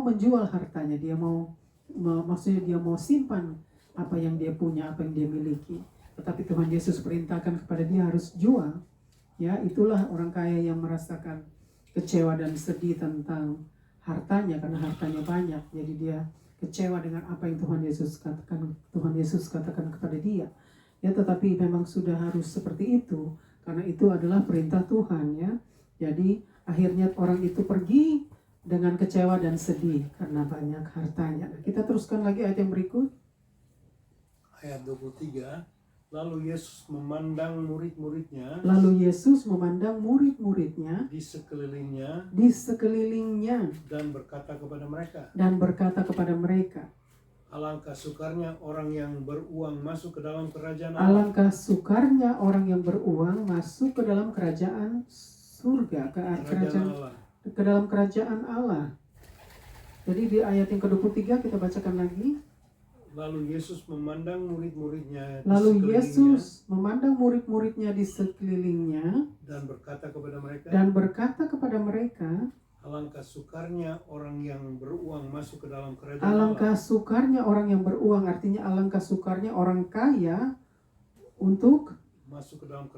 menjual hartanya. Dia maksudnya dia mau simpan apa yang dia punya, apa yang dia miliki. Tetapi Tuhan Yesus perintahkan kepada dia harus jual. Ya, itulah orang kaya yang merasakan kecewa dan sedih tentang hartanya karena hartanya banyak. Jadi dia kecewa dengan apa yang Tuhan Yesus katakan kepada dia. Ya, tetapi memang sudah harus seperti itu karena itu adalah perintah Tuhan, ya. Jadi akhirnya orang itu pergi dengan kecewa dan sedih karena banyak hartanya. Kita teruskan lagi ayat yang berikut. Ayat 23. Lalu Yesus memandang murid-muridnya di sekelilingnya dan berkata kepada mereka, alangkah sukarnya orang yang beruang masuk ke dalam kerajaan Allah. Alangkah sukarnya orang yang beruang masuk ke dalam kerajaan surga, ke dalam kerajaan Allah. Jadi di ayat yang ke-23 kita bacakan lagi. Lalu Yesus memandang murid-muridnya di sekelilingnya dan berkata kepada mereka, alangkah sukarnya orang yang beruang masuk ke dalam kerajaan alangkah Allah. Sukarnya orang yang beruang, artinya alangkah sukarnya orang kaya untuk masuk ke dalam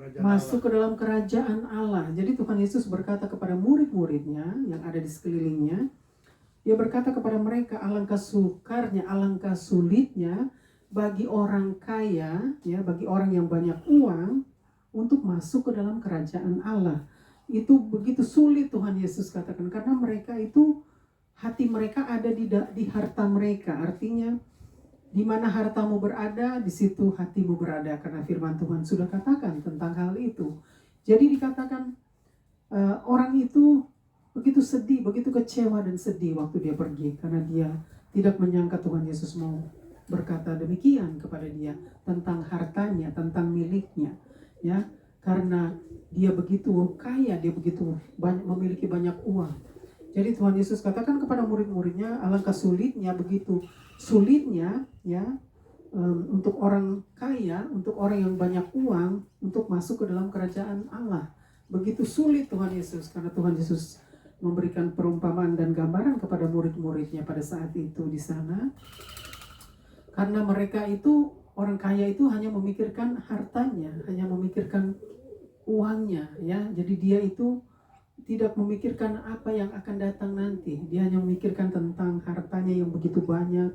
kerajaan Allah. Jadi Tuhan Yesus berkata kepada murid-muridnya yang ada di sekelilingnya, dia berkata kepada mereka, alangkah sukarnya, alangkah sulitnya bagi orang kaya, ya, bagi orang yang banyak uang untuk masuk ke dalam kerajaan Allah. Itu begitu sulit Tuhan Yesus katakan, karena mereka itu hati mereka ada di harta mereka. Artinya di mana hartamu berada, di situ hatimu berada, karena firman Tuhan sudah katakan tentang hal itu. Jadi dikatakan orang itu begitu sedih, begitu kecewa dan sedih waktu dia pergi, karena dia tidak menyangka Tuhan Yesus mau berkata demikian kepada dia tentang hartanya, tentang miliknya, ya, karena dia begitu kaya, dia begitu banyak, memiliki banyak uang. Jadi Tuhan Yesus katakan kepada murid-muridnya, alangkah sulitnya, begitu sulitnya, ya, untuk orang kaya, untuk orang yang banyak uang, untuk masuk ke dalam kerajaan Allah. Begitu sulit Tuhan Yesus, karena Tuhan Yesus memberikan perumpamaan dan gambaran kepada murid-muridnya pada saat itu di sana. Karena mereka itu, orang kaya itu hanya memikirkan hartanya, hanya memikirkan uangnya, ya. Jadi dia itu tidak memikirkan apa yang akan datang nanti. Dia hanya memikirkan tentang hartanya yang begitu banyak,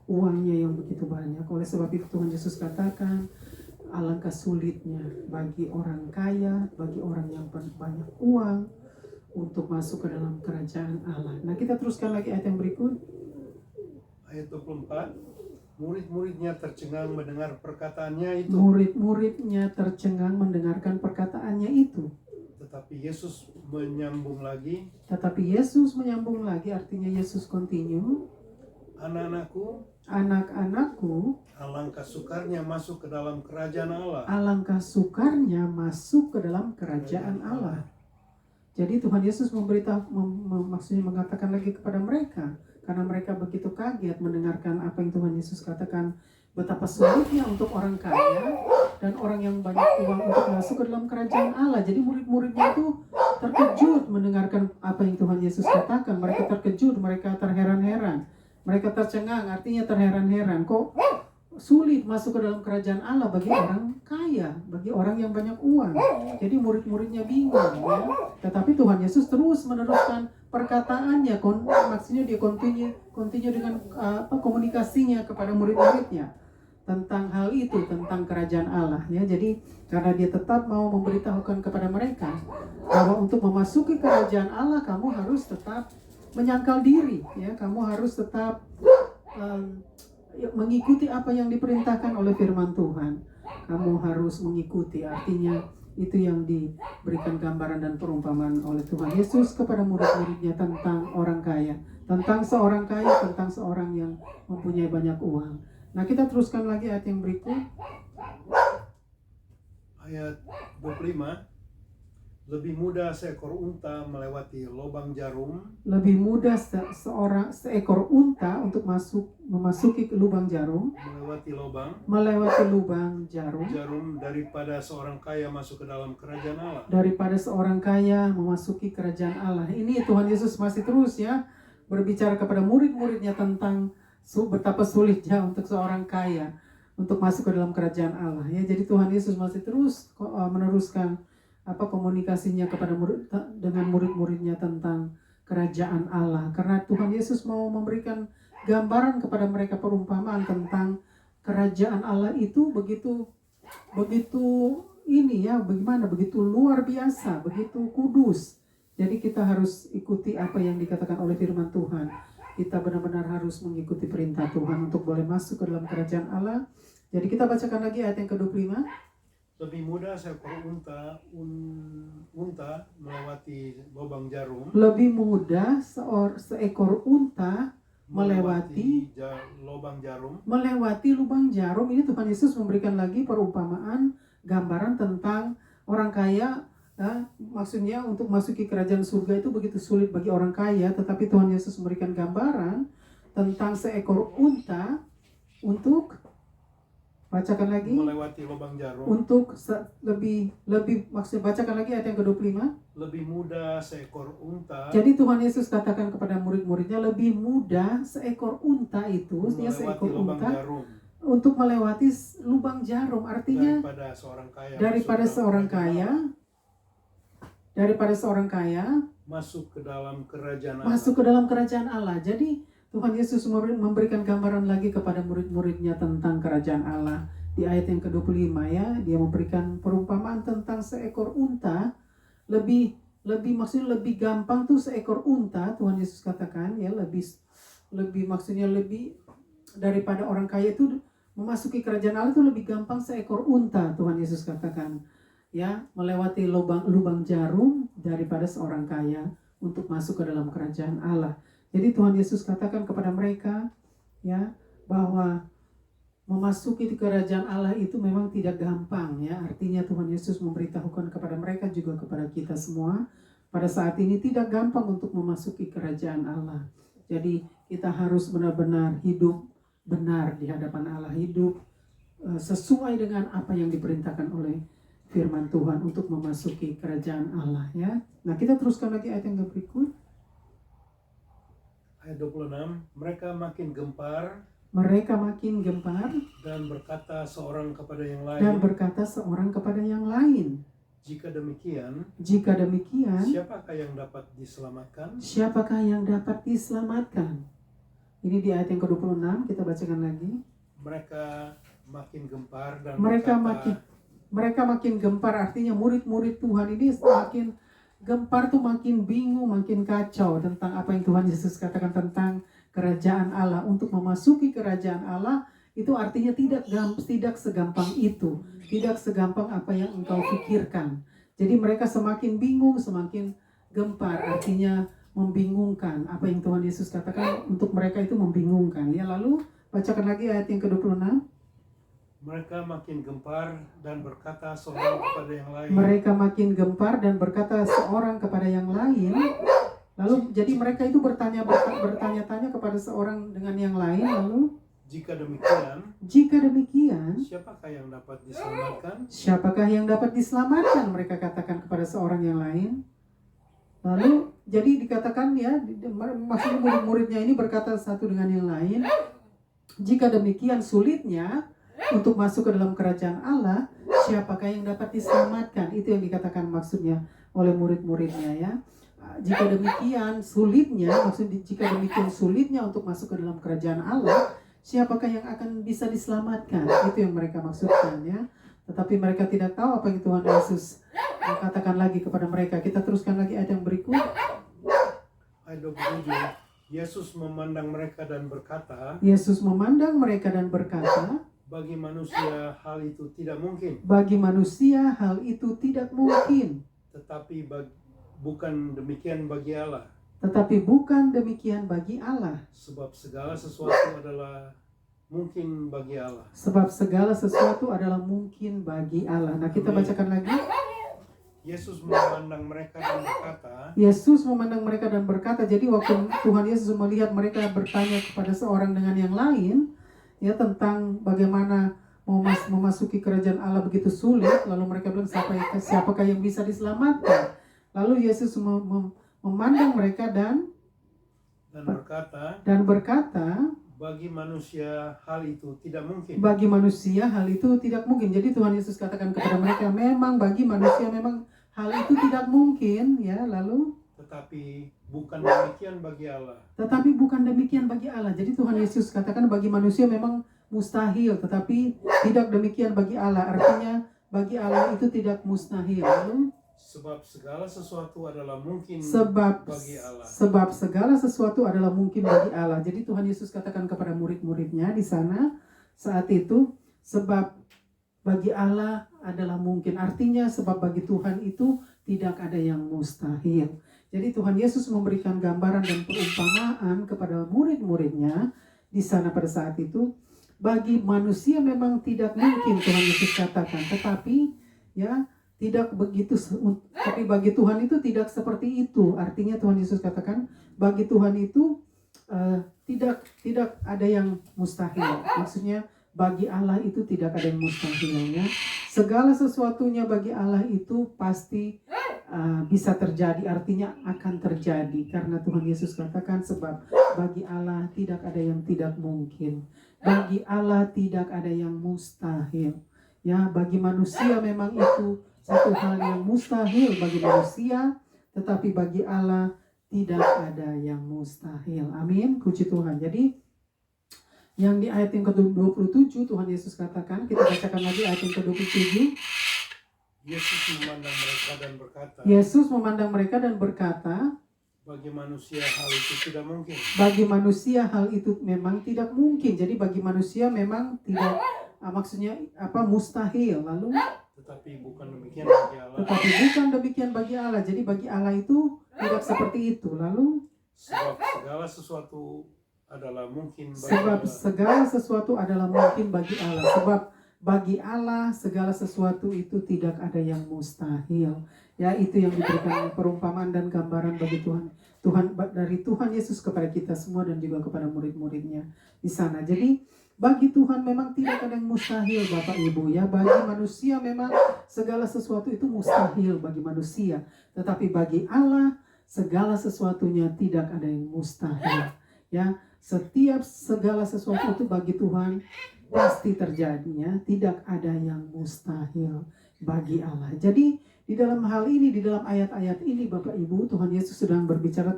uangnya yang begitu banyak. Oleh sebab itu Tuhan Yesus katakan, alangkah sulitnya bagi orang kaya, bagi orang yang banyak uang untuk masuk ke dalam kerajaan Allah. Nah, kita teruskan lagi ayat yang berikut. Ayat 24. Murid-muridnya tercengang mendengar perkataannya itu. Murid-muridnya tercengang mendengarkan perkataannya itu. Tetapi Yesus menyambung lagi. Artinya Yesus continue. Anak-anakku, alangkah sukarnya masuk ke dalam kerajaan Allah. Jadi Tuhan Yesus maksudnya mengatakan lagi kepada mereka, karena mereka begitu kaget mendengarkan apa yang Tuhan Yesus katakan, betapa sulitnya untuk orang kaya dan orang yang banyak uang untuk masuk ke dalam kerajaan Allah. Jadi murid-muridnya itu terkejut mendengarkan apa yang Tuhan Yesus katakan. Mereka terkejut, mereka terheran-heran, mereka tercengang, artinya terheran-heran. Kok sulit masuk ke dalam kerajaan Allah bagi orang kaya, bagi orang yang banyak uang? Jadi murid-muridnya bingung, ya. Tetapi Tuhan Yesus terus meneruskan perkataannya, maksudnya dia continue dengan komunikasinya kepada murid-muridnya tentang hal itu, tentang kerajaan Allah, ya. Jadi karena dia tetap mau memberitahukan kepada mereka bahwa untuk memasuki kerajaan Allah kamu harus tetap menyangkal diri, ya. Kamu harus tetap mengikuti apa yang diperintahkan oleh firman Tuhan. Kamu harus mengikuti, artinya itu yang diberikan gambaran dan perumpamaan oleh Tuhan Yesus kepada murid-muridnya tentang orang kaya, tentang seorang kaya, tentang seorang yang mempunyai banyak uang. Nah, kita teruskan lagi ayat yang berikut. Ayat 25. Lebih mudah seekor unta melewati lubang jarum. Lebih mudah seekor unta untuk memasuki lubang jarum. Melewati lubang jarum. Daripada seorang kaya masuk ke dalam kerajaan Allah. Daripada seorang kaya memasuki kerajaan Allah. Ini Tuhan Yesus masih terus, ya, berbicara kepada murid-muridnya tentang betapa sulitnya untuk seorang kaya untuk masuk ke dalam kerajaan Allah, ya. Jadi Tuhan Yesus masih terus meneruskan komunikasinya dengan murid-muridnya tentang kerajaan Allah, karena Tuhan Yesus mau memberikan gambaran kepada mereka, perumpamaan tentang kerajaan Allah itu begitu ini, ya, bagaimana, begitu luar biasa, begitu kudus. Jadi kita harus ikuti apa yang dikatakan oleh firman Tuhan. Kita benar-benar harus mengikuti perintah Tuhan untuk boleh masuk ke dalam kerajaan Allah. Jadi kita bacakan lagi ayat yang ke-25. Lebih mudah seekor unta melewati lubang jarum. Lebih mudah seekor unta melewati lubang jarum. Ini Tuhan Yesus memberikan lagi perumpamaan, gambaran tentang orang kaya. Maksudnya untuk masuki kerajaan surga itu begitu sulit bagi orang kaya, tetapi Tuhan Yesus memberikan gambaran tentang seekor unta untuk, bacakan lagi, melewati lubang jarum. Untuk lebih maksudnya, bacakan lagi ayat yang ke-25. Lebih mudah seekor unta. Jadi Tuhan Yesus katakan kepada murid-muridnya, lebih mudah seekor unta itu, ya, seekor unta jarum, untuk melewati lubang jarum. Artinya daripada seorang kaya masuk ke dalam kerajaan Allah. Masuk ke dalam kerajaan Allah. Jadi Tuhan Yesus memberikan gambaran lagi kepada murid-muridnya tentang kerajaan Allah. Di ayat yang ke-25 ya, dia memberikan perumpamaan tentang seekor unta. Lebih maksudnya lebih gampang tuh seekor unta, Tuhan Yesus katakan ya, lebih maksudnya lebih daripada orang kaya itu memasuki kerajaan Allah itu lebih gampang seekor unta, Tuhan Yesus katakan ya, melewati lubang jarum daripada seorang kaya untuk masuk ke dalam kerajaan Allah. Jadi Tuhan Yesus katakan kepada mereka ya, bahwa memasuki kerajaan Allah itu memang tidak gampang ya. Artinya Tuhan Yesus memberitahukan kepada mereka, juga kepada kita semua pada saat ini, tidak gampang untuk memasuki kerajaan Allah. Jadi kita harus benar-benar hidup benar di hadapan Allah, hidup sesuai dengan apa yang diperintahkan oleh firman Tuhan untuk memasuki kerajaan Allah ya. Nah, kita teruskan lagi ayat yang berikut. Ayat 26, mereka makin gempar dan berkata seorang kepada yang lain, jika demikian, siapakah yang dapat diselamatkan? Ini di ayat yang ke-26, kita bacakan lagi. Mereka makin gempar dan mereka makin gempar, artinya murid-murid Tuhan ini semakin gempar tuh, makin bingung, makin kacau tentang apa yang Tuhan Yesus katakan tentang kerajaan Allah. Untuk memasuki kerajaan Allah itu artinya tidak segampang itu, tidak segampang apa yang engkau pikirkan. Jadi mereka semakin bingung, semakin gempar, artinya membingungkan. Apa yang Tuhan Yesus katakan untuk mereka itu membingungkan ya. Lalu bacakan lagi ayat yang ke-26. Mereka makin gempar dan berkata seorang kepada yang lain. Lalu jadi mereka itu bertanya-tanya kepada seorang dengan yang lain. Lalu jika demikian, siapakah yang dapat diselamatkan? Mereka katakan kepada seorang yang lain. Lalu jadi dikatakan ya, maksudnya murid-muridnya ini berkata satu dengan yang lain, jika demikian sulitnya untuk masuk ke dalam kerajaan Allah, siapakah yang dapat diselamatkan? Itu yang dikatakan maksudnya oleh murid-muridnya ya. Jika demikian sulitnya untuk masuk ke dalam kerajaan Allah, siapakah yang akan bisa diselamatkan? Itu yang mereka maksudkan ya. Tetapi mereka tidak tahu apa yang Tuhan Yesus katakan lagi kepada mereka. Kita teruskan lagi ayat yang berikut. Ayat 27. Yesus memandang mereka dan berkata, bagi manusia hal itu tidak mungkin. Tetapi bukan demikian bagi Allah. Sebab segala sesuatu adalah mungkin bagi Allah. Nah, kita bacakan lagi. Yesus memandang mereka dan berkata. Jadi waktu Tuhan Yesus melihat mereka bertanya kepada seorang dengan yang lain ya, tentang bagaimana memasuki kerajaan Allah begitu sulit, lalu mereka bilang, siapakah yang bisa diselamatkan? Lalu Yesus memandang mereka dan berkata, bagi manusia hal itu tidak mungkin. Jadi Tuhan Yesus katakan kepada mereka, memang bagi manusia memang hal itu tidak mungkin ya. Lalu tetapi bukan demikian bagi Allah. Jadi Tuhan Yesus katakan bagi manusia memang mustahil, tetapi tidak demikian bagi Allah. Artinya bagi Allah itu tidak mustahil. Lalu sebab segala sesuatu adalah mungkin bagi Allah. Jadi Tuhan Yesus katakan kepada murid-muridnya di sana saat itu, sebab bagi Allah adalah mungkin. Artinya sebab bagi Tuhan itu tidak ada yang mustahil. Jadi Tuhan Yesus memberikan gambaran dan perumpamaan kepada murid-muridnya di sana pada saat itu. Bagi manusia memang tidak mungkin, Tuhan Yesus katakan, tetapi ya tidak begitu, tapi bagi Tuhan itu tidak seperti itu. Artinya Tuhan Yesus katakan bagi Tuhan itu tidak ada yang mustahil. Maksudnya bagi Allah itu tidak ada yang mustahilnya. Segala sesuatunya bagi Allah itu pasti bisa terjadi, artinya akan terjadi, karena Tuhan Yesus katakan sebab bagi Allah tidak ada yang tidak mungkin, bagi Allah tidak ada yang mustahil. Ya, bagi manusia memang itu satu hal yang mustahil bagi manusia, tetapi bagi Allah tidak ada yang mustahil. Amin, puji Tuhan. Jadi yang di ayat yang ke-27 Tuhan Yesus katakan, kita bacakan lagi ayat yang ke-27. Yesus memandang mereka dan berkata, Yesus memandang mereka dan berkata, bagi manusia hal itu tidak mungkin. Bagi manusia hal itu memang tidak mungkin. Jadi bagi manusia memang tidak, maksudnya apa, mustahil. Lalu Tetapi bukan demikian bagi Allah. Tetapi bukan demikian bagi Allah. Jadi bagi Allah itu tidak seperti itu. Lalu Sebab segala sesuatu adalah mungkin bagi sebab Allah. segala sesuatu adalah mungkin bagi Allah. Sebab bagi Allah segala sesuatu itu tidak ada yang mustahil. Ya, itu yang diberikan perumpamaan dan gambaran bagi Tuhan dari Tuhan Yesus kepada kita semua dan juga kepada murid-muridnya di sana. Jadi bagi Tuhan memang tidak ada yang mustahil, Bapak Ibu, ya. Bagi manusia memang segala sesuatu itu mustahil bagi manusia, tetapi bagi Allah segala sesuatunya tidak ada yang mustahil, ya. Setiap segala sesuatu itu bagi Tuhan pasti terjadinya, tidak ada yang mustahil bagi Allah. Jadi di dalam hal ini, di dalam ayat-ayat ini, Bapak Ibu, Tuhan Yesus sedang berbicara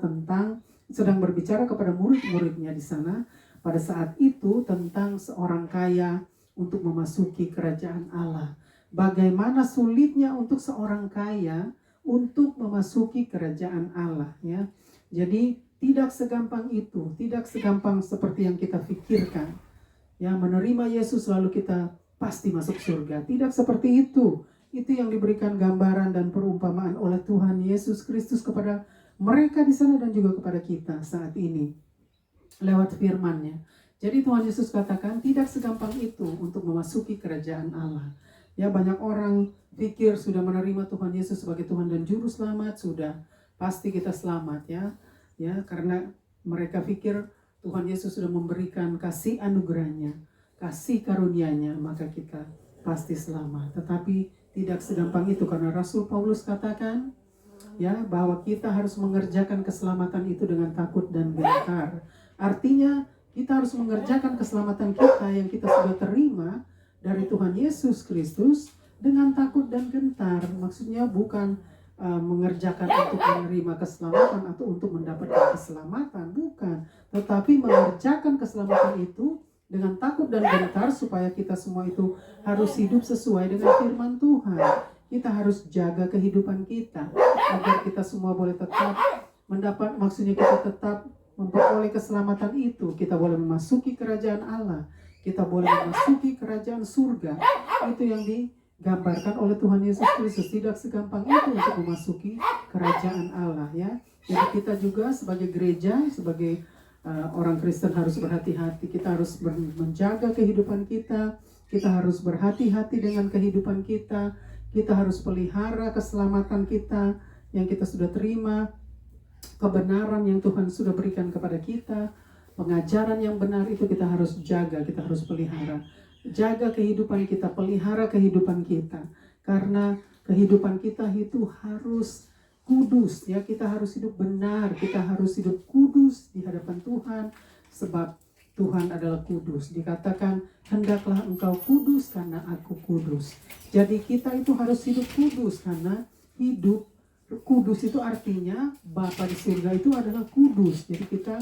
kepada murid-muridnya di sana pada saat itu tentang seorang kaya untuk memasuki kerajaan Allah. Bagaimana sulitnya untuk seorang kaya untuk memasuki kerajaan Allah, ya. Jadi tidak segampang itu, tidak segampang seperti yang kita pikirkan. Ya, menerima Yesus lalu kita pasti masuk surga. Tidak seperti itu. Itu yang diberikan gambaran dan perumpamaan oleh Tuhan Yesus Kristus kepada mereka di sana dan juga kepada kita saat ini lewat firman-Nya. Jadi Tuhan Yesus katakan tidak segampang itu untuk memasuki kerajaan Allah. Ya, banyak orang pikir sudah menerima Tuhan Yesus sebagai Tuhan dan Juru Selamat, sudah pasti kita selamat, ya. Ya, karena mereka pikir Tuhan Yesus sudah memberikan kasih anugerahnya, kasih karunia-Nya, maka kita pasti selamat. Tetapi tidak segampang itu, karena Rasul Paulus katakan, ya, bahwa kita harus mengerjakan keselamatan itu dengan takut dan gentar. Artinya kita harus mengerjakan keselamatan kita yang kita sudah terima dari Tuhan Yesus Kristus dengan takut dan gentar. Maksudnya bukan mengerjakan untuk menerima keselamatan atau untuk mendapatkan keselamatan, bukan. Tetapi mengerjakan keselamatan itu dengan takut dan gentar, supaya kita semua itu harus hidup sesuai dengan firman Tuhan. Kita harus jaga kehidupan kita agar kita semua boleh tetap mendapat, maksudnya kita tetap memperoleh keselamatan itu. Kita boleh memasuki kerajaan Allah, kita boleh memasuki kerajaan surga. Itu yang digambarkan oleh Tuhan Yesus Kristus. Tidak segampang itu untuk memasuki kerajaan Allah, ya. Jadi kita juga sebagai gereja, sebagai orang Kristen harus berhati-hati. Kita harus menjaga kehidupan kita. Kita harus berhati-hati dengan kehidupan kita. Kita harus pelihara keselamatan kita yang kita sudah terima, kebenaran yang Tuhan sudah berikan kepada kita, pengajaran yang benar itu kita harus jaga, kita harus pelihara. Jaga kehidupan kita, pelihara kehidupan kita, karena kehidupan kita itu harus kudus, ya. Kita harus hidup benar, kita harus hidup kudus di hadapan Tuhan, sebab Tuhan adalah kudus. Dikatakan, hendaklah engkau kudus karena aku kudus. Jadi kita itu harus hidup kudus, karena hidup kudus itu artinya Bapa di surga itu adalah kudus. Jadi kita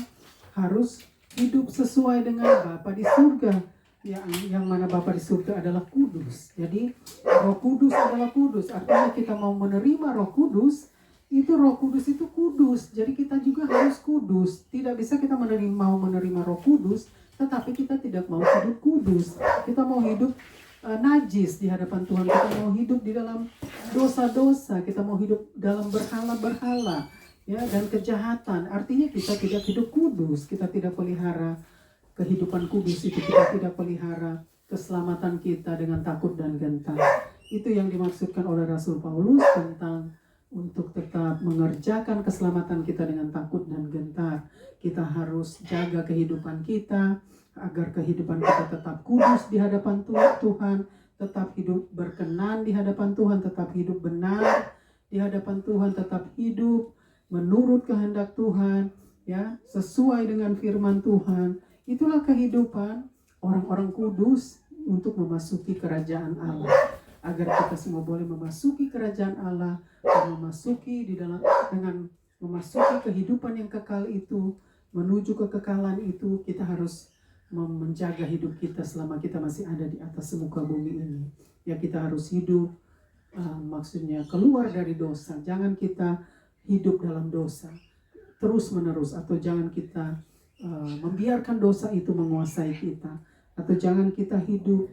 harus hidup sesuai dengan Bapa di surga, yang mana Bapa di surga adalah kudus. Jadi Roh Kudus adalah kudus. Artinya kita mau menerima Roh Kudus, itu Roh Kudus itu kudus. Jadi kita juga harus kudus. Tidak bisa kita mau menerima Roh Kudus tetapi kita tidak mau hidup kudus. Kita mau hidup najis di hadapan Tuhan. Kita mau hidup di dalam dosa-dosa. Kita mau hidup dalam berhala-berhala, ya, dan kejahatan. Artinya kita tidak hidup kudus. Kita tidak pelihara kehidupan kudus itu. Kita tidak pelihara keselamatan kita dengan takut dan gentar. Itu yang dimaksudkan oleh Rasul Paulus tentang untuk tetap mengerjakan keselamatan kita dengan takut dan gentar. Kita harus jaga kehidupan kita agar kehidupan kita tetap kudus di hadapan Tuhan, tetap hidup berkenan di hadapan Tuhan, tetap hidup benar di hadapan Tuhan, tetap hidup menurut kehendak Tuhan, ya, sesuai dengan firman Tuhan. Itulah kehidupan orang-orang kudus untuk memasuki kerajaan Allah. Agar kita semua boleh memasuki kerajaan Allah dan memasuki di dalam dengan memasuki kehidupan yang kekal itu, menuju kekekalan itu, kita harus menjaga hidup kita selama kita masih ada di atas muka bumi ini. Ya, kita harus hidup, maksudnya keluar dari dosa. Jangan kita hidup dalam dosa terus menerus, atau jangan kita membiarkan dosa itu menguasai kita, atau jangan kita hidup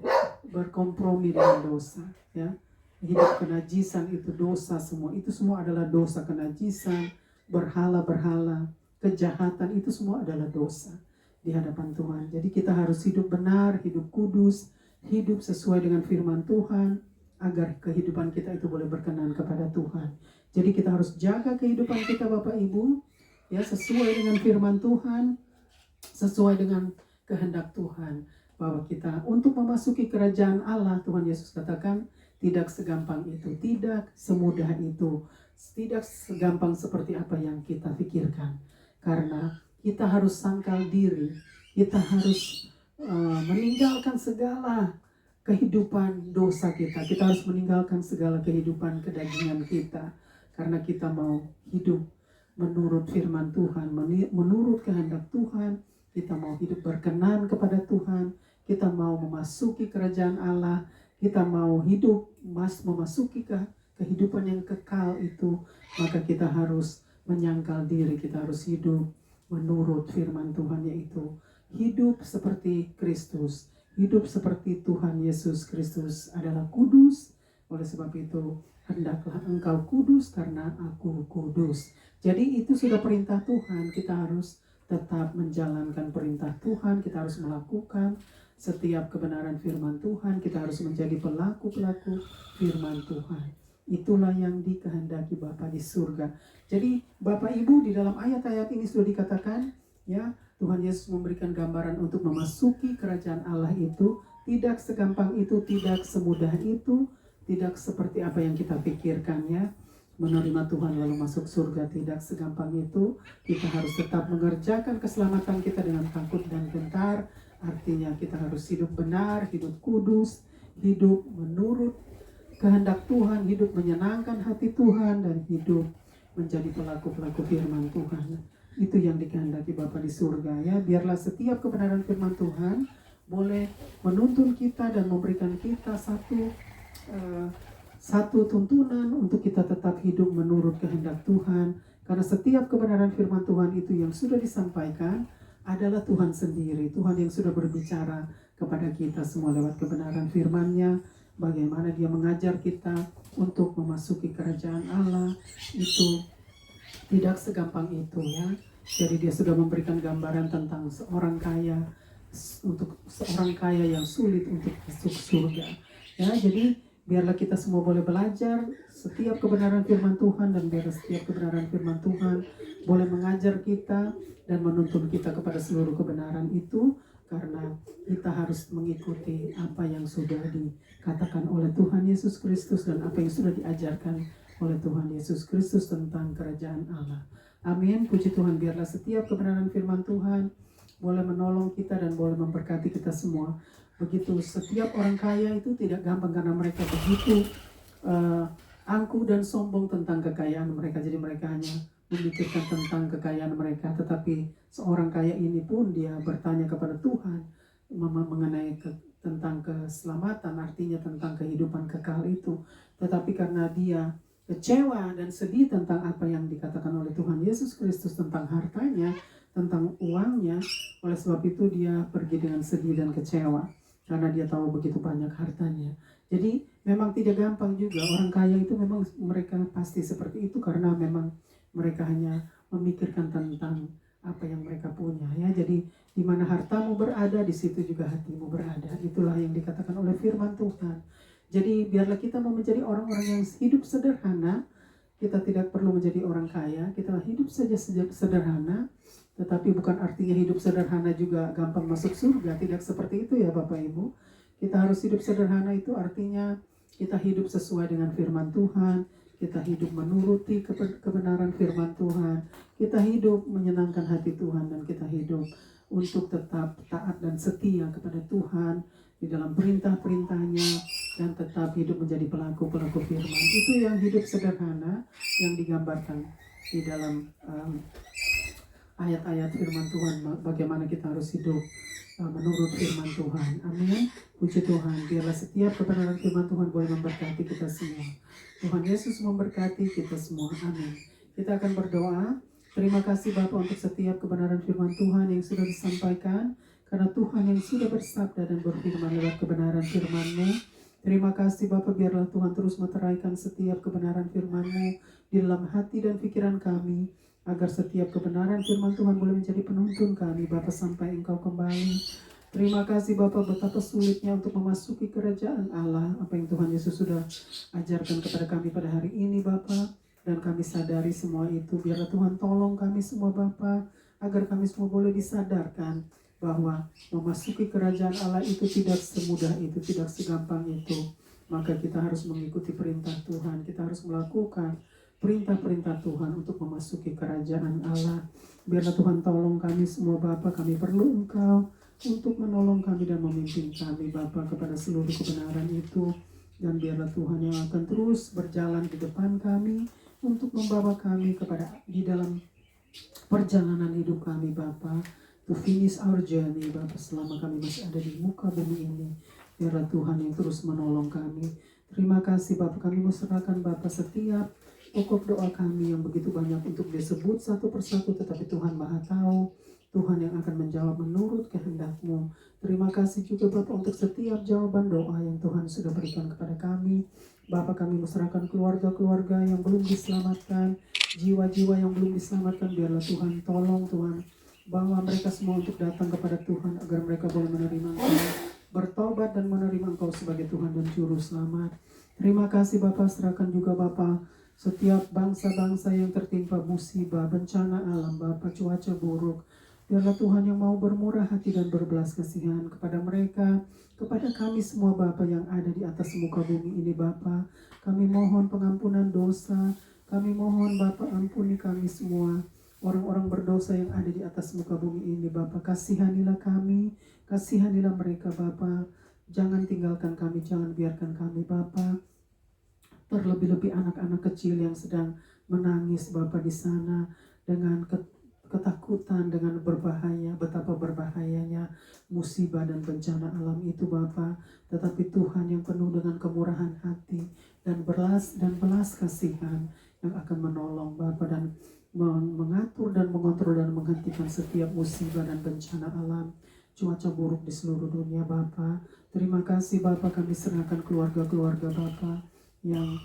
berkompromi dengan dosa. Ya, hidup kenajisan itu dosa semua. Itu semua adalah dosa. Kenajisan, berhala-berhala, kejahatan, itu semua adalah dosa di hadapan Tuhan. Jadi kita harus hidup benar, hidup kudus, hidup sesuai dengan firman Tuhan, agar kehidupan kita itu boleh berkenan kepada Tuhan. Jadi kita harus jaga kehidupan kita, Bapak Ibu, ya, sesuai dengan firman Tuhan, sesuai dengan kehendak Tuhan, bahwa kita untuk memasuki kerajaan Allah, Tuhan Yesus katakan, tidak segampang itu, tidak semudah itu, tidak segampang seperti apa yang kita pikirkan. Karena kita harus sangkal diri, kita harus meninggalkan segala kehidupan dosa kita. Kita harus meninggalkan segala kehidupan kedagingan kita, karena kita mau hidup menurut firman Tuhan, menurut kehendak Tuhan. Kita mau hidup berkenan kepada Tuhan, kita mau memasuki kerajaan Allah, kita mau hidup memasuki kehidupan yang kekal itu, maka kita harus menyangkal diri, kita harus hidup menurut firman Tuhan, yaitu hidup seperti Kristus, hidup seperti Tuhan Yesus Kristus adalah kudus. Oleh sebab itu, hendaklah engkau kudus karena aku kudus. Jadi itu sudah perintah Tuhan, kita harus tetap menjalankan perintah Tuhan, kita harus melakukan setiap kebenaran firman Tuhan, kita harus menjadi pelaku-pelaku firman Tuhan. Itulah yang dikehendaki Bapa di surga. Jadi Bapak Ibu, di dalam ayat-ayat ini sudah dikatakan, ya, Tuhan Yesus memberikan gambaran untuk memasuki kerajaan Allah itu tidak segampang itu, tidak semudah itu, tidak seperti apa yang kita pikirkannya. Menerima Tuhan lalu masuk surga tidak segampang itu. Kita harus tetap mengerjakan keselamatan kita dengan takut dan gentar. Artinya kita harus hidup benar, hidup kudus, hidup menurut kehendak Tuhan, hidup menyenangkan hati Tuhan, dan hidup menjadi pelaku-pelaku firman Tuhan. Itu yang dikehendaki Bapa di surga, ya. Biarlah setiap kebenaran firman Tuhan boleh menuntun kita dan memberikan kita satu tuntunan untuk kita tetap hidup menurut kehendak Tuhan. Karena setiap kebenaran firman Tuhan itu yang sudah disampaikan adalah Tuhan sendiri. Tuhan yang sudah berbicara kepada kita semua lewat kebenaran firman-Nya. Bagaimana Dia mengajar kita untuk memasuki kerajaan Allah, itu tidak segampang itu, ya. Jadi Dia sudah memberikan gambaran tentang seorang kaya, untuk seorang kaya yang sulit untuk masuk surga, ya. Jadi biarlah kita semua boleh belajar setiap kebenaran firman Tuhan, dan biarlah setiap kebenaran firman Tuhan boleh mengajar kita dan menuntun kita kepada seluruh kebenaran itu, karena kita harus mengikuti apa yang sudah dikatakan oleh Tuhan Yesus Kristus dan apa yang sudah diajarkan oleh Tuhan Yesus Kristus tentang kerajaan Allah. Amin. Puji Tuhan, biarlah setiap kebenaran firman Tuhan boleh menolong kita dan boleh memberkati kita semua. Begitu setiap orang kaya itu tidak gampang, karena mereka begitu angkuh dan sombong tentang kekayaan mereka. Jadi mereka hanya memikirkan tentang kekayaan mereka. Tetapi seorang kaya ini pun dia bertanya kepada Tuhan mengenai tentang keselamatan, artinya tentang kehidupan kekal itu. Tetapi karena dia kecewa dan sedih tentang apa yang dikatakan oleh Tuhan Yesus Kristus tentang hartanya, tentang uangnya, oleh sebab itu dia pergi dengan sedih dan kecewa, karena dia tahu begitu banyak hartanya. Jadi memang tidak gampang juga. Orang kaya itu memang mereka pasti seperti itu, karena memang mereka hanya memikirkan tentang apa yang mereka punya, ya. Jadi di mana hartamu berada, di situ juga hatimu berada. Itulah yang dikatakan oleh firman Tuhan. Jadi biarlah kita mau menjadi orang-orang yang hidup sederhana. Kita tidak perlu menjadi orang kaya, kita hidup saja sederhana. Tetapi bukan artinya hidup sederhana juga gampang masuk surga. Tidak seperti itu, ya Bapak Ibu. Kita harus hidup sederhana, itu artinya kita hidup sesuai dengan firman Tuhan. Kita hidup menuruti kebenaran firman Tuhan. Kita hidup menyenangkan hati Tuhan, dan kita hidup untuk tetap taat dan setia kepada Tuhan di dalam perintah-perintahnya, dan tetap hidup menjadi pelaku-pelaku firman. Itu yang hidup sederhana yang digambarkan di dalam ayat-ayat firman Tuhan, bagaimana kita harus hidup menurut firman Tuhan. Amin. Puji Tuhan, biarlah setiap kebenaran firman Tuhan boleh memberkati kita semua. Tuhan Yesus memberkati kita semua. Amin. Kita akan berdoa. Terima kasih Bapa untuk setiap kebenaran firman Tuhan yang sudah disampaikan. Karena Tuhan yang sudah bersabda dan berfirman lewat kebenaran firman-Mu. Terima kasih Bapa, biarlah Tuhan terus meteraikan setiap kebenaran firman-Mu di dalam hati dan pikiran kami, agar setiap kebenaran firman Tuhan boleh menjadi penuntun kami Bapa sampai Engkau kembali. Terima kasih Bapa, betapa sulitnya untuk memasuki kerajaan Allah. Apa yang Tuhan Yesus sudah ajarkan kepada kami pada hari ini Bapa, dan kami sadari semua itu. Biarlah Tuhan tolong kami semua Bapa, agar kami semua boleh disadarkan bahwa memasuki kerajaan Allah itu tidak semudah itu, tidak segampang itu. Maka kita harus mengikuti perintah Tuhan, kita harus melakukan perintah-perintah Tuhan untuk memasuki kerajaan Allah. Biarlah Tuhan tolong kami semua Bapa, kami perlu Engkau untuk menolong kami dan memimpin kami Bapa kepada seluruh kebenaran itu. Dan biarlah Tuhan yang akan terus berjalan di depan kami untuk membawa kami kepada di dalam perjalanan hidup kami Bapa, to finish our journey Bapa, selama kami masih ada di muka bumi ini. Biarlah Tuhan yang terus menolong kami. Terima kasih Bapa, kami mau serahkan Bapa setiap pokok doa kami yang begitu banyak untuk disebut satu persatu, tetapi Tuhan Maha tahu, Tuhan yang akan menjawab menurut kehendak-Mu. Terima kasih juga Bapa untuk setiap jawaban doa yang Tuhan sudah berikan kepada kami. Bapa, kami serahkan keluarga-keluarga yang belum diselamatkan, jiwa-jiwa yang belum diselamatkan. Biarlah Tuhan tolong, Tuhan bawa mereka semua untuk datang kepada Tuhan, agar mereka boleh menerima Engkau, bertobat dan menerima Engkau sebagai Tuhan dan Juru Selamat. Terima kasih Bapa, serahkan juga Bapa setiap bangsa-bangsa yang tertimpa musibah, bencana alam Bapa, cuaca buruk. Biarlah Tuhan yang mau bermurah hati dan berbelas kasihan kepada mereka, kepada kami semua Bapa yang ada di atas muka bumi ini Bapa. Kami mohon pengampunan dosa, kami mohon Bapa ampuni kami semua, orang-orang berdosa yang ada di atas muka bumi ini Bapa. Kasihanilah kami, kasihanilah mereka Bapa. Jangan tinggalkan kami, jangan biarkan kami Bapa. Terlebih-lebih anak-anak kecil yang sedang menangis Bapa di sana dengan ketakutan, dengan berbahaya, betapa berbahayanya musibah dan bencana alam itu Bapa. Tetapi Tuhan yang penuh dengan kemurahan hati dan belas kasihan yang akan menolong Bapa dan mengatur dan mengontrol dan menghentikan setiap musibah dan bencana alam, cuaca buruk di seluruh dunia Bapa. Terima kasih Bapa, kami serahkan keluarga-keluarga Bapa yang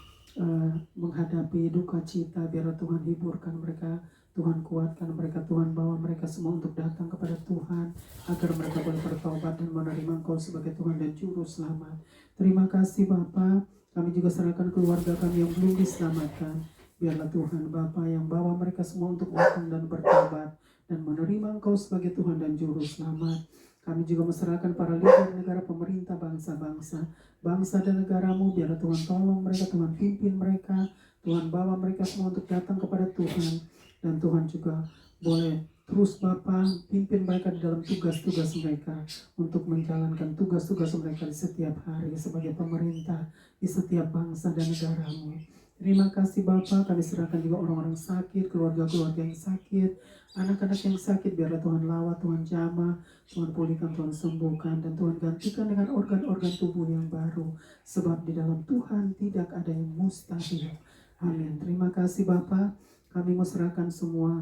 menghadapi duka cita. Biarlah Tuhan hiburkan mereka, Tuhan kuatkan mereka, Tuhan bawa mereka semua untuk datang kepada Tuhan, agar mereka boleh bertobat dan menerima Engkau sebagai Tuhan dan Juru Selamat. Terima kasih Bapa, kami juga serahkan keluarga kami yang belum diselamatkan. Biarlah Tuhan Bapa yang bawa mereka semua untuk datang dan bertobat dan menerima Engkau sebagai Tuhan dan Juru Selamat. Kami juga menyerahkan para leader negara, pemerintah, bangsa-bangsa, bangsa dan negara-Mu. Biarlah Tuhan tolong mereka, Tuhan pimpin mereka, Tuhan bawa mereka semua untuk datang kepada Tuhan. Dan Tuhan juga boleh terus Bapa pimpin mereka di dalam tugas-tugas mereka, untuk menjalankan tugas-tugas mereka di setiap hari sebagai pemerintah di setiap bangsa dan negara-Mu. Terima kasih Bapa, kami serahkan juga orang-orang sakit, keluarga-keluarga yang sakit, anak-anak yang sakit. Biarlah Tuhan lawat, Tuhan jamah, Tuhan pulihkan, Tuhan sembuhkan, dan Tuhan gantikan dengan organ-organ tubuh yang baru. Sebab di dalam Tuhan tidak ada yang mustahil. Amin. Terima kasih Bapa, kami mau serahkan semua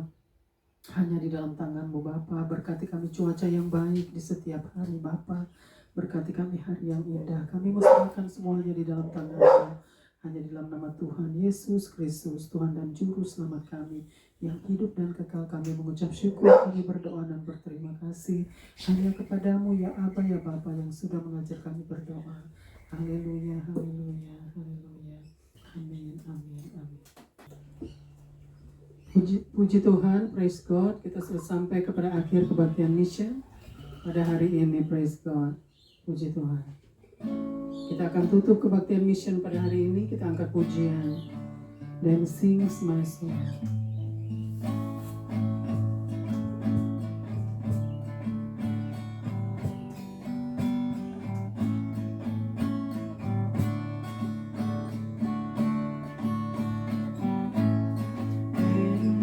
hanya di dalam tangan-Mu Bapa. Berkati kami cuaca yang baik di setiap hari Bapa. Berkati kami hari yang indah. Kami mau serahkan semuanya di dalam tangan-Mu. Hanya di dalam nama Tuhan Yesus Kristus, Tuhan dan Juru Selamat kami yang hidup dan kekal, kami mengucap syukur, kami berdoa dan berterima kasih hanya kepadamu ya Aba ya Bapa yang sudah mengajar kami berdoa. Haleluya, haleluya, haleluya. Amin, amin, amin. Puji Tuhan, praise God. Kita sudah sampai kepada akhir kebaktian mission pada hari ini, praise God. Puji Tuhan. Kita akan tutup kebaktian mission pada hari ini. Kita angkat pujian Then Sings My Soul. Then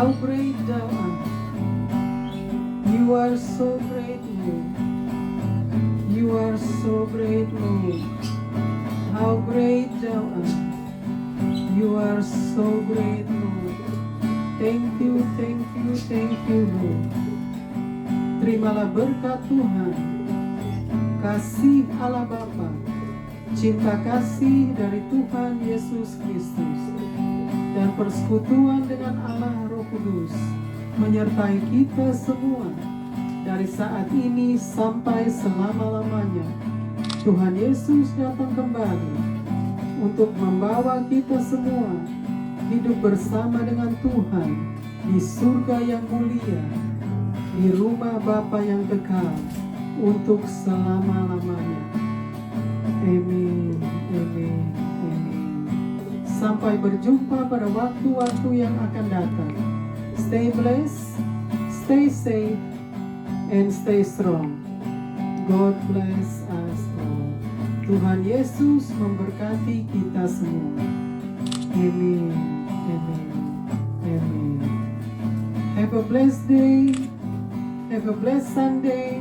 How great thou art. You are so great, Lord. You are so great, Lord. How great thou art. You are so great, Lord. Thank you, Lord. Terimalah berkat Tuhan, kasih Allah Bapa, cinta kasih dari Tuhan Yesus Kristus, dan persekutuan dengan Allah Roh Kudus menyertai kita semua dari saat ini sampai selama-lamanya. Tuhan Yesus datang kembali untuk membawa kita semua hidup bersama dengan Tuhan di surga yang mulia, di rumah Bapa yang kekal untuk selama-lamanya. Amin, amin, amin. Sampai berjumpa pada waktu-waktu yang akan datang. Stay blessed, stay safe, and stay strong. God bless us all. Tuhan Yesus memberkati kita semua. Amin, amin, amin. Have a blessed day, have a blessed Sunday,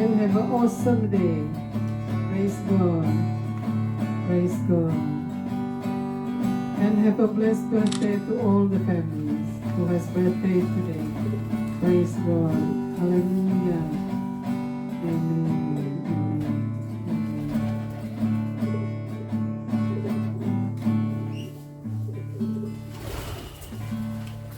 and have an awesome day. Praise God, praise God. And have a blessed birthday to all the families who has birthday today. Praise God.